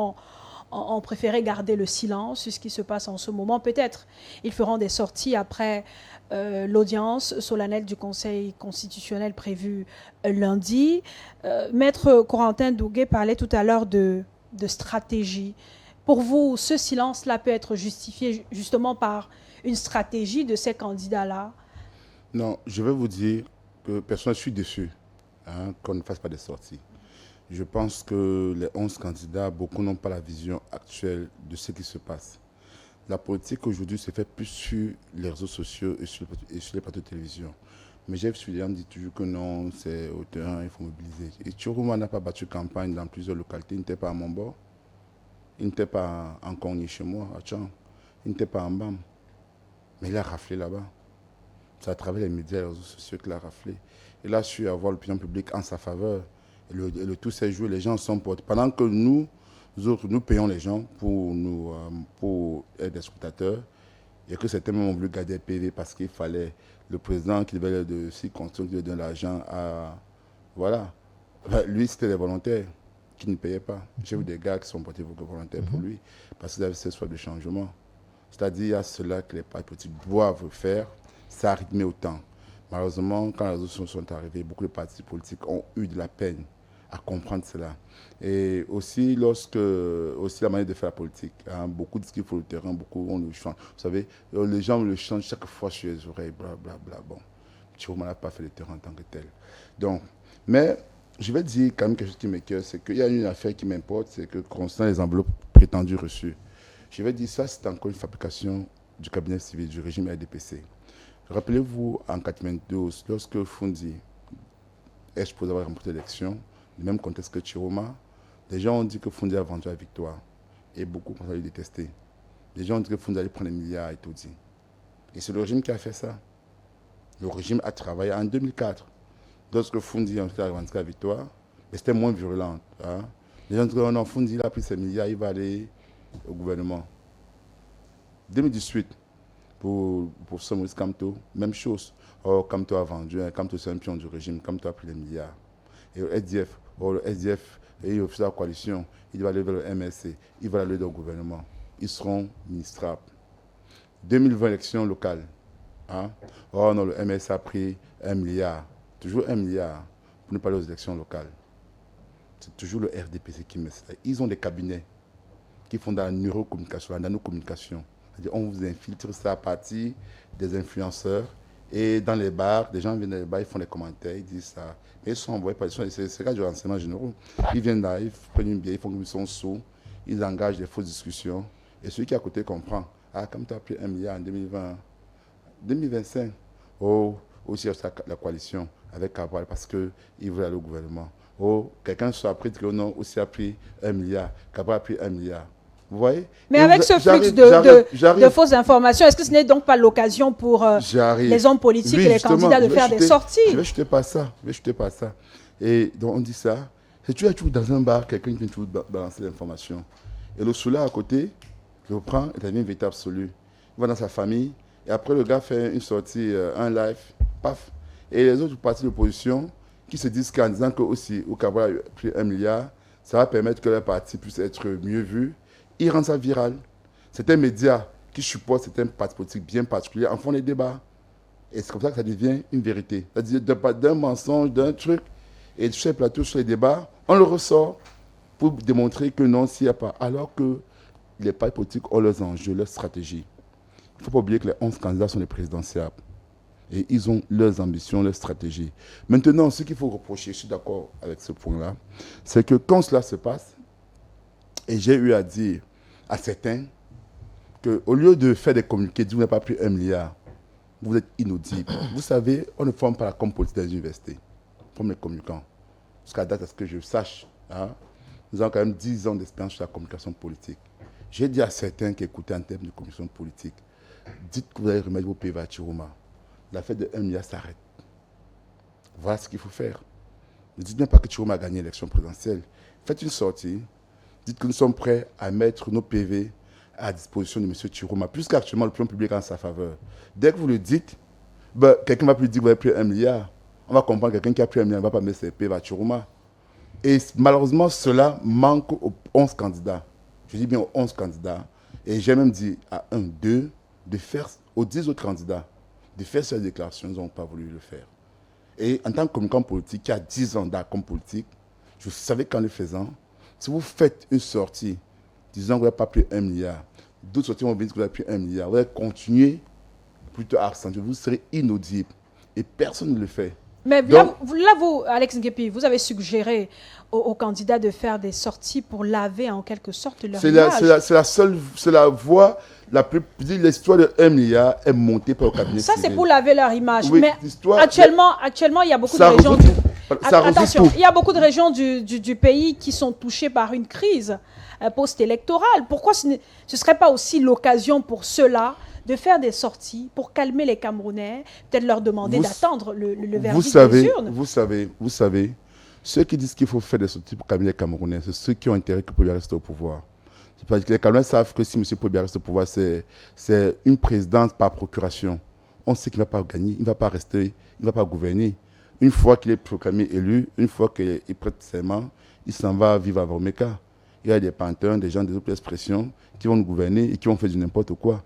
ont préféré garder le silence sur ce qui se passe en ce moment. Peut-être ils feront des sorties après l'audience solennelle du Conseil constitutionnel prévue lundi. Maître Corentin Dougué parlait tout à l'heure de stratégie. Pour vous, ce silence-là peut être justifié justement par une stratégie de ces candidats-là? Non, je vais vous dire que personnellement, je suis déçu qu'on ne fasse pas de sorties. Je pense que les 11 candidats, beaucoup n'ont pas la vision actuelle de ce qui se passe. La politique aujourd'hui se fait plus sur les réseaux sociaux et sur les plateaux de télévision. Mais Jeff Suliam dit toujours que non, c'est au terrain, il faut mobiliser. Et Chirouma n'a pas battu campagne dans plusieurs localités. Il n'était pas à Montbord, il n'était pas en Cogny chez moi, à Tchang, il n'était pas en Bam. Mais il a raflé là-bas. C'est à travers les médias et les réseaux sociaux qu'il a raflé. Il a su avoir l'opinion publique en sa faveur. Et le tout s'est joué, les gens sont portés. Pendant que nous payons les gens pour être des scrutateurs, et que certains même ont voulu garder PV parce qu'il fallait le président qui devait de circonscription qui devait donner l'argent à... Voilà. Lui, c'était des volontaires qui ne payaient pas. J'ai vu des gars qui sont portés volontaires pour lui parce qu'ils avaient cette soif de changement. C'est-à-dire, il y a cela que les partis politiques doivent faire, c'est à rythmer au temps. Malheureusement, quand les réseaux sociaux sont arrivés, beaucoup de partis politiques ont eu de la peine à comprendre cela. Et aussi, aussi la manière de faire la politique. Beaucoup disent qu'il faut le terrain, beaucoup on le change. Vous savez, les gens le changent chaque fois sur les oreilles, blablabla. Bon, Chirouma n'a pas fait le terrain en tant que tel. Donc, mais je vais dire quand même quelque chose qui m'écoeure, c'est qu'il y a une affaire qui m'importe, c'est que concernant les enveloppes prétendues reçues, je vais dire ça, c'est encore une fabrication du cabinet civil, du régime RDPC. Rappelez-vous, en 1992, lorsque Fundi est supposé avoir remporté l'élection, le même contexte que Chirouma, les gens ont dit que Fundi a vendu la victoire. Et beaucoup commencent à le détester. Les gens ont dit que Fundi allait prendre des milliards et tout dit. Et c'est le régime qui a fait ça. Le régime a travaillé en 2004. Lorsque Fundi a revendiqué la victoire, mais c'était moins virulent. Les gens ont dit que non, Fundi il a pris ses milliards, il va aller au gouvernement. 2018, pour Maurice Kamto, même chose. Oh, Kamto a vendu, Kamto c'est un pion du régime, Kamto a pris les milliards. Et le SDF et l'officier de la coalition, il va aller vers le MSC, il va aller au gouvernement. Ils seront ministrables. 2020, élection locale. Oh non, le MSC a pris 1 milliard. Toujours 1 milliard pour ne pas aller aux élections locales. C'est toujours le RDPC qui met ça. Ils ont des cabinets qui font de la neurocommunication, la nanocommunication. C'est-à-dire on vous infiltre ça à partir des influenceurs. Et dans les bars, des gens viennent dans les bars, ils font des commentaires, ils disent ça. Mais ils sont envoyés par c'est cas du renseignement généraux. Ils viennent là, ils prennent une bière, ils font qu'ils sont sous, ils engagent des fausses discussions. Et celui qui est à côté comprend. Comme tu as pris 1 milliard en 2020, 2025, aussi la coalition avec Cabral parce qu'il veut aller au gouvernement. Quelqu'un soit après dit que non, aussi a pris 1 milliard, Cabral a pris 1 milliard. Vous voyez? Mais avec ce flux de fausses informations, est-ce que ce n'est donc pas l'occasion pour les hommes politiques et les candidats de faire des sorties? Je vais jeter pas ça. Et donc on dit ça. C'est tu es toujours dans un bar, quelqu'un qui vient toujours balancer l'information. Et le soulard à côté, il le prend et devient vérité absolue. Il va dans sa famille et après le gars fait une sortie, un live, paf. Et les autres partis d'opposition qui se disent qu'en disant que aussi au Cabral a pris 1 milliard, ça va permettre que leur parti puisse être mieux vu. Ils rendent ça viral. Certains médias qui supportent certains partis politiques bien particuliers en font des débats. Et c'est comme ça que ça devient une vérité. C'est-à-dire d'un mensonge, d'un truc, et sur les plateaux, sur les débats, on le ressort pour démontrer que non, s'il n'y a pas. Alors que les partis politiques ont leurs enjeux, leurs stratégies. Il ne faut pas oublier que les 11 candidats sont les présidentiables. Et ils ont leurs ambitions, leurs stratégies. Maintenant, ce qu'il faut reprocher, je suis d'accord avec ce point-là, c'est que quand cela se passe, et j'ai eu à dire à certains qu'au lieu de faire des communiqués, vous n'avez pas pris 1 milliard, vous êtes inaudible. Vous savez, on ne forme pas la com politique dans les universités, on forme les communicants. Jusqu'à date, à ce que je sache, nous avons quand même 10 ans d'expérience sur la communication politique. J'ai dit à certains qui écoutaient en termes de communication politique, dites que vous allez remettre vos PV à Chirouma. L'affaire de 1 milliard s'arrête. Voilà ce qu'il faut faire. Ne dites même pas que Chirouma a gagné l'élection présidentielle. Faites une sortie. Dites que nous sommes prêts à mettre nos PV à disposition de M. Chirouma, puisqu'actuellement le plan public est en sa faveur. Dès que vous le dites, quelqu'un va plus dire que vous avez pris 1 milliard. On va comprendre que quelqu'un qui a pris 1 milliard ne va pas mettre ses PV à Chirouma. Et malheureusement, cela manque aux 11 candidats. Je dis bien aux 11 candidats. Et j'ai même dit à 1, 2, de faire aux 10 autres candidats, de faire cette déclaration. Ils n'ont pas voulu le faire. Et en tant que communicant politique, qui a 10 ans d'acom politique, je savais qu'en le faisant, si vous faites une sortie disant que vous n'avez pas pris 1 milliard, d'autres sorties vont venir dire que vous avez pris 1 milliard, vous allez continuer plutôt à accentuer, vous serez inaudible. Et personne ne le fait. Mais Donc, là, vous, Alex Ngepi, vous avez suggéré aux candidats de faire des sorties pour laver en quelque sorte leur image. C'est la voie la plus... L'histoire de 1 milliard est montée par le cabinet Ça, civil. c'est pour laver leur image. Oui, mais actuellement, il y a beaucoup de régions... Attention, il y a beaucoup de régions du pays qui sont touchées par une crise post-électorale. Pourquoi ce ne serait pas aussi l'occasion pour ceux-là de faire des sorties pour calmer les Camerounais, peut-être leur demander d'attendre le verdict des urnes? Vous savez, ceux qui disent qu'il faut faire des sorties pour calmer les Camerounais, c'est ceux qui ont intérêt que Paul reste au pouvoir. Parce que les Camerounais savent que si M. Paul reste au pouvoir, c'est une présidence par procuration. On sait qu'il ne va pas gagner, il ne va pas rester, il ne va pas gouverner. Une fois qu'il est proclamé élu, une fois qu'il prête serment, il s'en va vivre à Vormeka. Il y a des pantins, des gens des autres expressions qui vont nous gouverner et qui vont faire du n'importe quoi.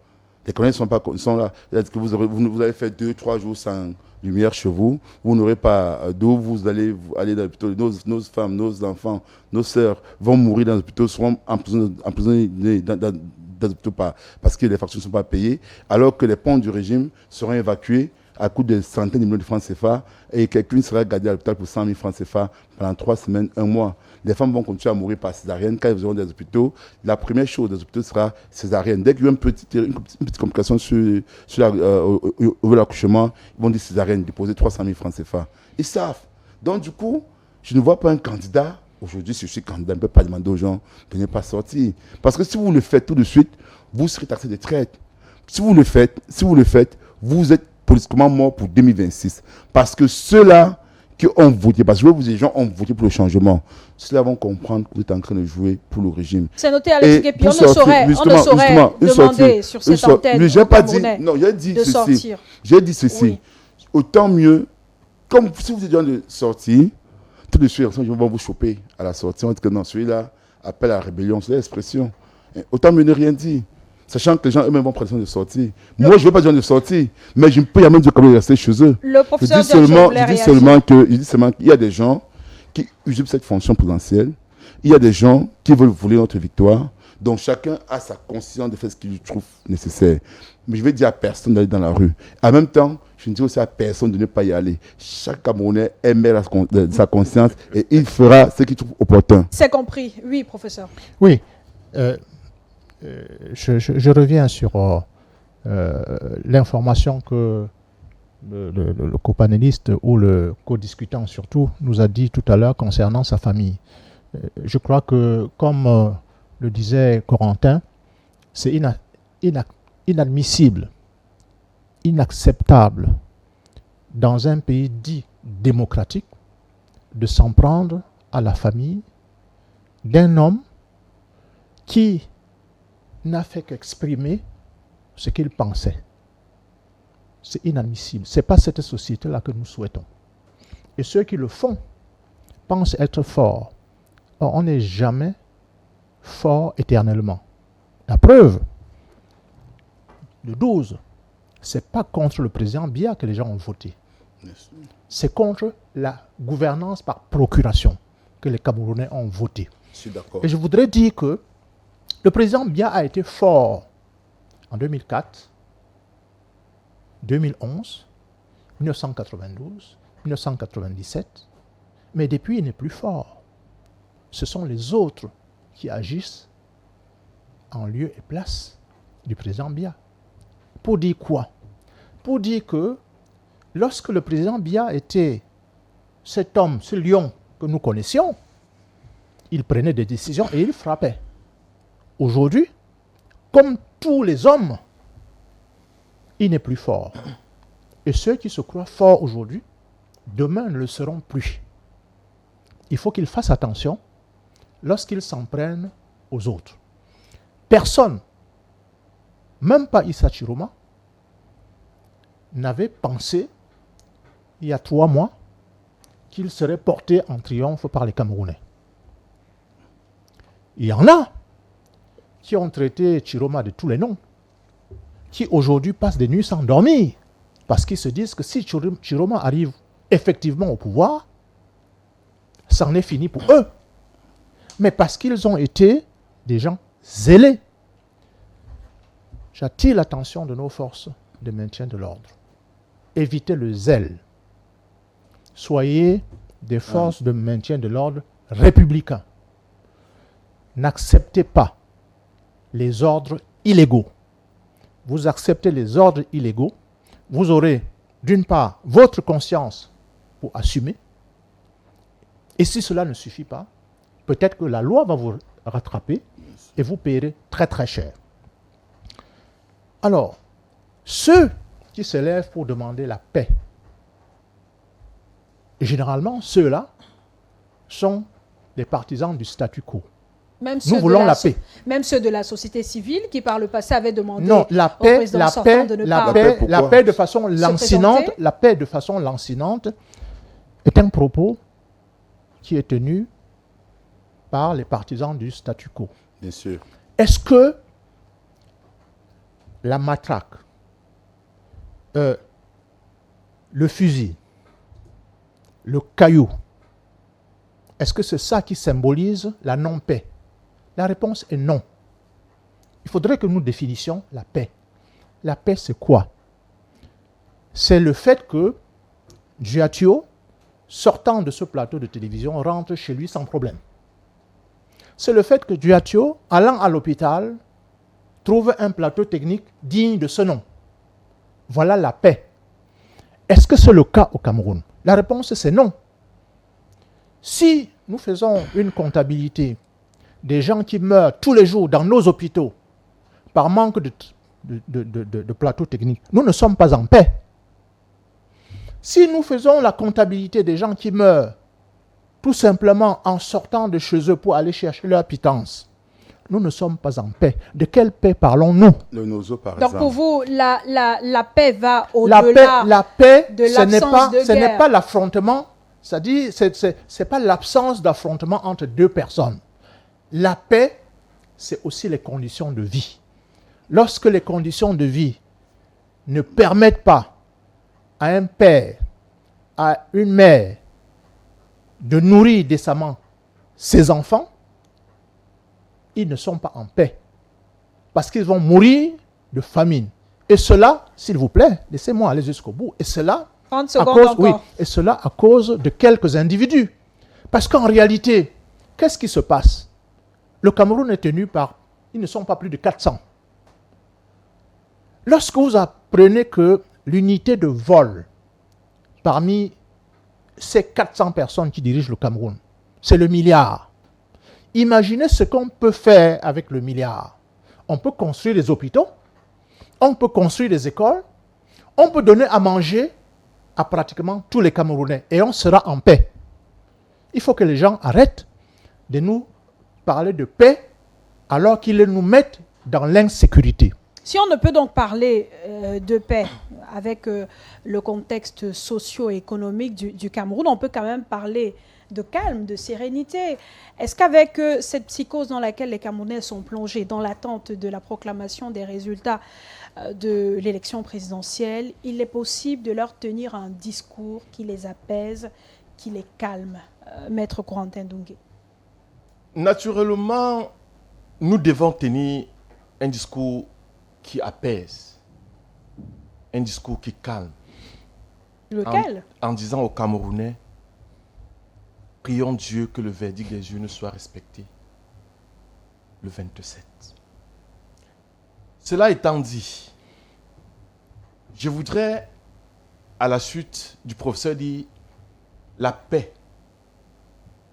Les Camerounais sont là. Que vous allez faire 2-3 jours sans lumière chez vous. Vous n'aurez pas d'eau. Vous allez aller dans l'hôpital. Nos femmes, nos enfants, nos sœurs vont mourir dans l'hôpital, seront emprisonnés dans l'hôpital parce que les factures ne sont pas payées, alors que les ponts du régime seront évacués à coût de centaines de millions de francs CFA et quelqu'un sera gardé à l'hôpital pour 100 000 francs CFA pendant 3 semaines, 1 mois. Les femmes vont continuer à mourir par césarienne. Quand elles auront des hôpitaux, la première chose des hôpitaux sera césarienne. Dès qu'il y a une petite complication au l'accouchement, ils vont dire césarienne, déposer 300 000 francs CFA. Ils savent. Donc du coup, je ne vois pas un candidat. Aujourd'hui, si je suis candidat, je ne peux pas demander aux gens de ne pas sortir. Parce que si vous le faites tout de suite, vous serez taxé de traite. Si vous le faites, vous êtes politiquement mort pour 2026. Parce que ceux-là qui ont voté, parce que vous, les gens ont voté pour le changement, ceux-là vont comprendre que vous êtes en train de jouer pour le régime. C'est noté, Alex Ngepi, on ne saurait demander sur cette antenne j'ai pas dit, non, j'ai dit de ceci. Sortir. J'ai dit ceci. Oui. Autant mieux, comme si vous êtes en train de sortir, tout de suite, ils vont vous choper à la sortie. On dit que non, celui-là appelle à la rébellion, c'est l'expression. Autant mieux ne rien dire. Sachant que les gens eux-mêmes vont prendre de sortir. Moi, je ne veux pas dire de sortir, mais je peux y amener de rester chez eux. Le professeur je dis seulement qu'il y a des gens qui usurpent cette fonction présidentielle. Il y a des gens qui veulent voler notre victoire. Donc chacun a sa conscience de faire ce qu'il trouve nécessaire. Mais je vais dire à personne d'aller dans la rue. En même temps, je ne dis aussi à personne de ne pas y aller. Chaque Camerounais aime sa conscience et il fera ce qu'il trouve opportun. C'est compris. Oui, professeur. Oui. Je reviens sur l'information que le copanéliste ou le co-discutant surtout nous a dit tout à l'heure concernant sa famille. Je crois que, comme le disait Corentin, c'est inadmissible, inacceptable dans un pays dit démocratique de s'en prendre à la famille d'un homme qui n'a fait qu'exprimer ce qu'il pensait. C'est inadmissible. Ce n'est pas cette société-là que nous souhaitons. Et ceux qui le font pensent être forts. Or, on n'est jamais fort éternellement. La preuve, le 12, ce n'est pas contre le président Biya que les gens ont voté. C'est contre la gouvernance par procuration que les Camerounais ont voté. Je suis d'accord. Et je voudrais dire que le président Biya a été fort en 2004, 2011, 1992, 1997, mais depuis il n'est plus fort. Ce sont les autres qui agissent en lieu et place du président Biya. Pour dire quoi? Pour dire que lorsque le président Biya était cet homme, ce lion que nous connaissions, il prenait des décisions et il frappait. Aujourd'hui, comme tous les hommes, il n'est plus fort. Et ceux qui se croient forts aujourd'hui, demain ne le seront plus. Il faut qu'ils fassent attention lorsqu'ils s'en prennent aux autres. Personne, même pas Issa Chiroma, n'avait pensé, il y a 3 mois, qu'il serait porté en triomphe par les Camerounais. Il y en a qui ont traité Chiroma de tous les noms, qui aujourd'hui passent des nuits sans dormir, parce qu'ils se disent que si Chiroma arrive effectivement au pouvoir, c'en est fini pour eux. Mais parce qu'ils ont été des gens zélés. J'attire l'attention de nos forces de maintien de l'ordre. évitez le zèle. Soyez des forces de maintien de l'ordre républicains. N'acceptez pas les ordres illégaux. Vous acceptez les ordres illégaux, vous aurez d'une part votre conscience pour assumer, et si cela ne suffit pas, peut-être que la loi va vous rattraper et vous payerez très très cher. Alors, ceux qui se lèvent pour demander la paix, généralement ceux-là sont des partisans du statu quo. Nous voulons la paix. Même ceux de la société civile qui par le passé avaient demandé au président sortant de ne pas la paix de façon lancinante, la paix de façon lancinante est un propos qui est tenu par les partisans du statu quo. Bien sûr. Est-ce que la matraque, le fusil, le caillou, est-ce que c'est ça qui symbolise la non-paix? La réponse est non. Il faudrait que nous définissions la paix. La paix, c'est quoi? C'est le fait que Giatio, sortant de ce plateau de télévision, rentre chez lui sans problème. C'est le fait que Giatio, allant à l'hôpital, trouve un plateau technique digne de ce nom. Voilà la paix. Est-ce que c'est le cas au Cameroun? La réponse, c'est non. Si nous faisons une comptabilité des gens qui meurent tous les jours dans nos hôpitaux par manque de plateaux techniques, nous ne sommes pas en paix. Si nous faisons la comptabilité des gens qui meurent tout simplement en sortant de chez eux pour aller chercher leur pitance, nous ne sommes pas en paix. De quelle paix parlons-nous? Le Nozo, par exemple. Donc pour vous, la paix va au-delà la paix, de l'absence de guerre. Ce n'est pas l'affrontement, c'est-à-dire c'est pas l'absence d'affrontement entre deux personnes. La paix, c'est aussi les conditions de vie. Lorsque les conditions de vie ne permettent pas à un père, à une mère, de nourrir décemment ses enfants, ils ne sont pas en paix. Parce qu'ils vont mourir de famine. Et cela, s'il vous plaît, laissez-moi aller jusqu'au bout. Et cela, à cause de quelques individus. Parce qu'en réalité, qu'est-ce qui se passe? Le Cameroun est tenu par... Ils ne sont pas plus de 400. Lorsque vous apprenez que l'unité de vol parmi ces 400 personnes qui dirigent le Cameroun, c'est le milliard. Imaginez ce qu'on peut faire avec le milliard. On peut construire des hôpitaux, on peut construire des écoles, on peut donner à manger à pratiquement tous les Camerounais et on sera en paix. Il faut que les gens arrêtent de nous parler de paix alors qu'ils nous mettent dans l'insécurité. Si on ne peut donc parler de paix avec le contexte socio-économique du Cameroun, on peut quand même parler de calme, de sérénité. Est-ce qu'avec cette psychose dans laquelle les Camerounais sont plongés, dans l'attente de la proclamation des résultats de l'élection présidentielle, il est possible de leur tenir un discours qui les apaise, qui les calme? Maître Corentin Doungué. Naturellement, nous devons tenir un discours qui apaise, un discours qui calme. Lequel? En disant aux Camerounais, prions Dieu que le verdict des urnes soit respecté le 27. Cela étant dit, je voudrais, à la suite du professeur, dire la paix,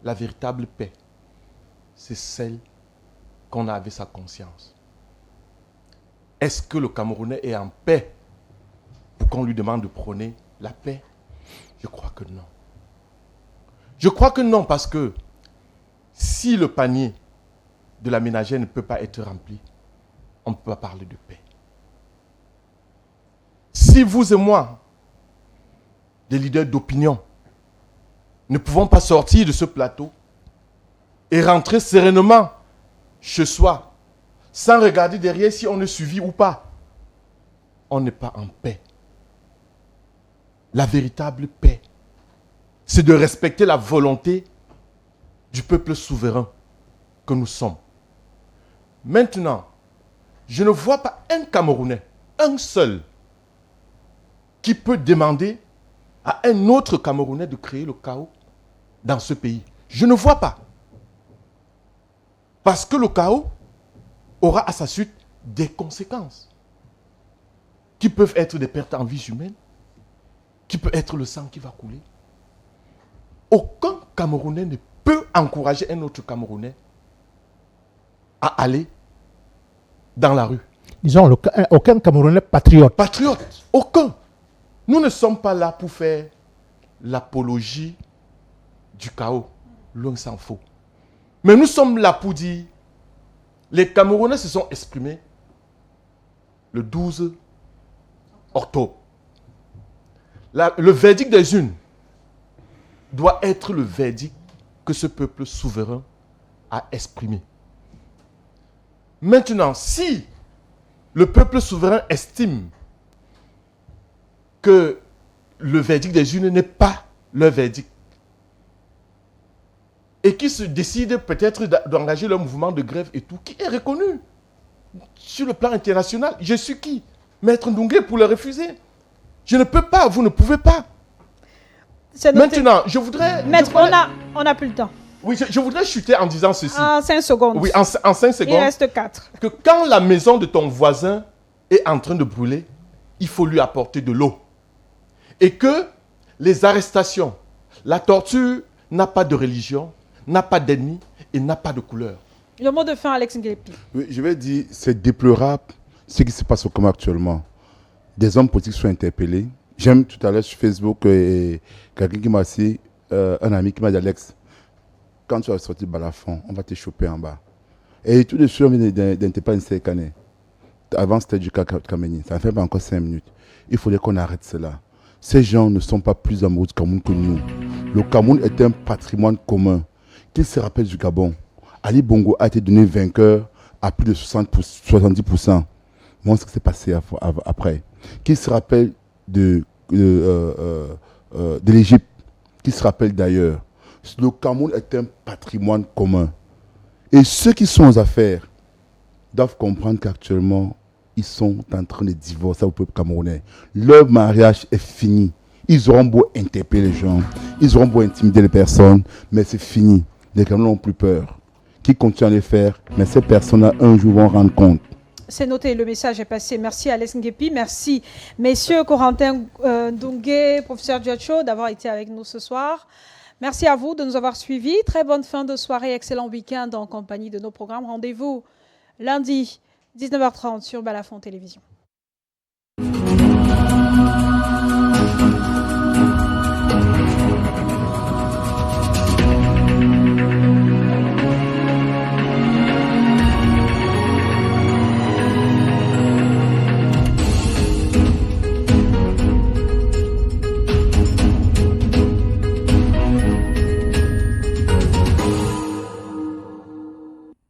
la véritable paix, c'est celle qu'on a avec sa conscience. Est-ce que le Camerounais est en paix pour qu'on lui demande de prôner la paix? Je crois que non. Je crois que non, parce que si le panier de la ménagère ne peut pas être rempli, on ne peut pas parler de paix. Si vous et moi, des leaders d'opinion, ne pouvons pas sortir de ce plateau et rentrer sereinement chez soi, sans regarder derrière si on est suivi ou pas, on n'est pas en paix. La véritable paix, c'est de respecter la volonté du peuple souverain que nous sommes. Maintenant, je ne vois pas un Camerounais, un seul, qui peut demander à un autre Camerounais de créer le chaos dans ce pays? Je ne vois pas. Parce que le chaos aura à sa suite des conséquences qui peuvent être des pertes en vie humaine, qui peut être le sang qui va couler. Aucun Camerounais ne peut encourager un autre Camerounais à aller dans la rue. Disons, aucun Camerounais patriote. Patriote, aucun. Nous ne sommes pas là pour faire l'apologie du chaos, loin s'en faut. Mais nous sommes là pour dire, les Camerounais se sont exprimés le 12 octobre. Le verdict des urnes doit être le verdict que ce peuple souverain a exprimé. Maintenant, si le peuple souverain estime que le verdict des urnes n'est pas leur verdict, et qui se décident peut-être d'engager leur mouvement de grève et tout, qui est reconnu sur le plan international. Je suis qui? Maître Ndungue pour le refuser. Je ne peux pas, vous ne pouvez pas. Maintenant, je voudrais... Maître, on n'a plus le temps. Oui, je voudrais chuter en disant ceci. En 5 secondes. Oui, en 5 secondes. Il reste 4. Que quand la maison de ton voisin est en train de brûler, il faut lui apporter de l'eau. Et que les arrestations, la torture n'a pas de religion, n'a pas d'ennemi et n'a pas de couleur. Le mot de fin, Alex Nguepi. Oui, je vais dire, c'est déplorable ce qui se passe au Cameroun actuellement. Des hommes politiques sont interpellés. J'aime tout à l'heure sur Facebook quelqu'un qui m'a dit, un ami qui m'a dit, Alex, quand tu vas sortir balafon, on va te choper en bas. Et tout de suite, on vient d'interpeller un Sekane. Avant, c'était du Kameni. Ça ne fait pas encore 5 minutes. Il faudrait qu'on arrête cela. Ces gens ne sont pas plus amoureux du Cameroun que nous. Le Cameroun est un patrimoine commun. Qu'ils se rappellent du Gabon. Ali Bongo a été donné vainqueur à plus de 70%. Moi, ce qui s'est passé après. Qu'ils se rappellent de l'Égypte. Qu'ils se rappellent d'ailleurs. Le Cameroun est un patrimoine commun. Et ceux qui sont aux affaires doivent comprendre qu'actuellement, ils sont en train de divorcer au peuple camerounais. Leur mariage est fini. Ils auront beau interpeller les gens, ils auront beau intimider les personnes, mais c'est fini. Les Camerounais n'ont plus peur. Qui continuent à les faire, mais ces personnes-là, un jour, vont rendre compte. C'est noté, le message est passé. Merci Alex Nguepi, merci messieurs Corentin Ndungue, professeur Diocho, d'avoir été avec nous ce soir. Merci à vous de nous avoir suivis. Très bonne fin de soirée, excellent week-end en compagnie de nos programmes. Rendez-vous lundi, 19h30 sur Balafon Télévision.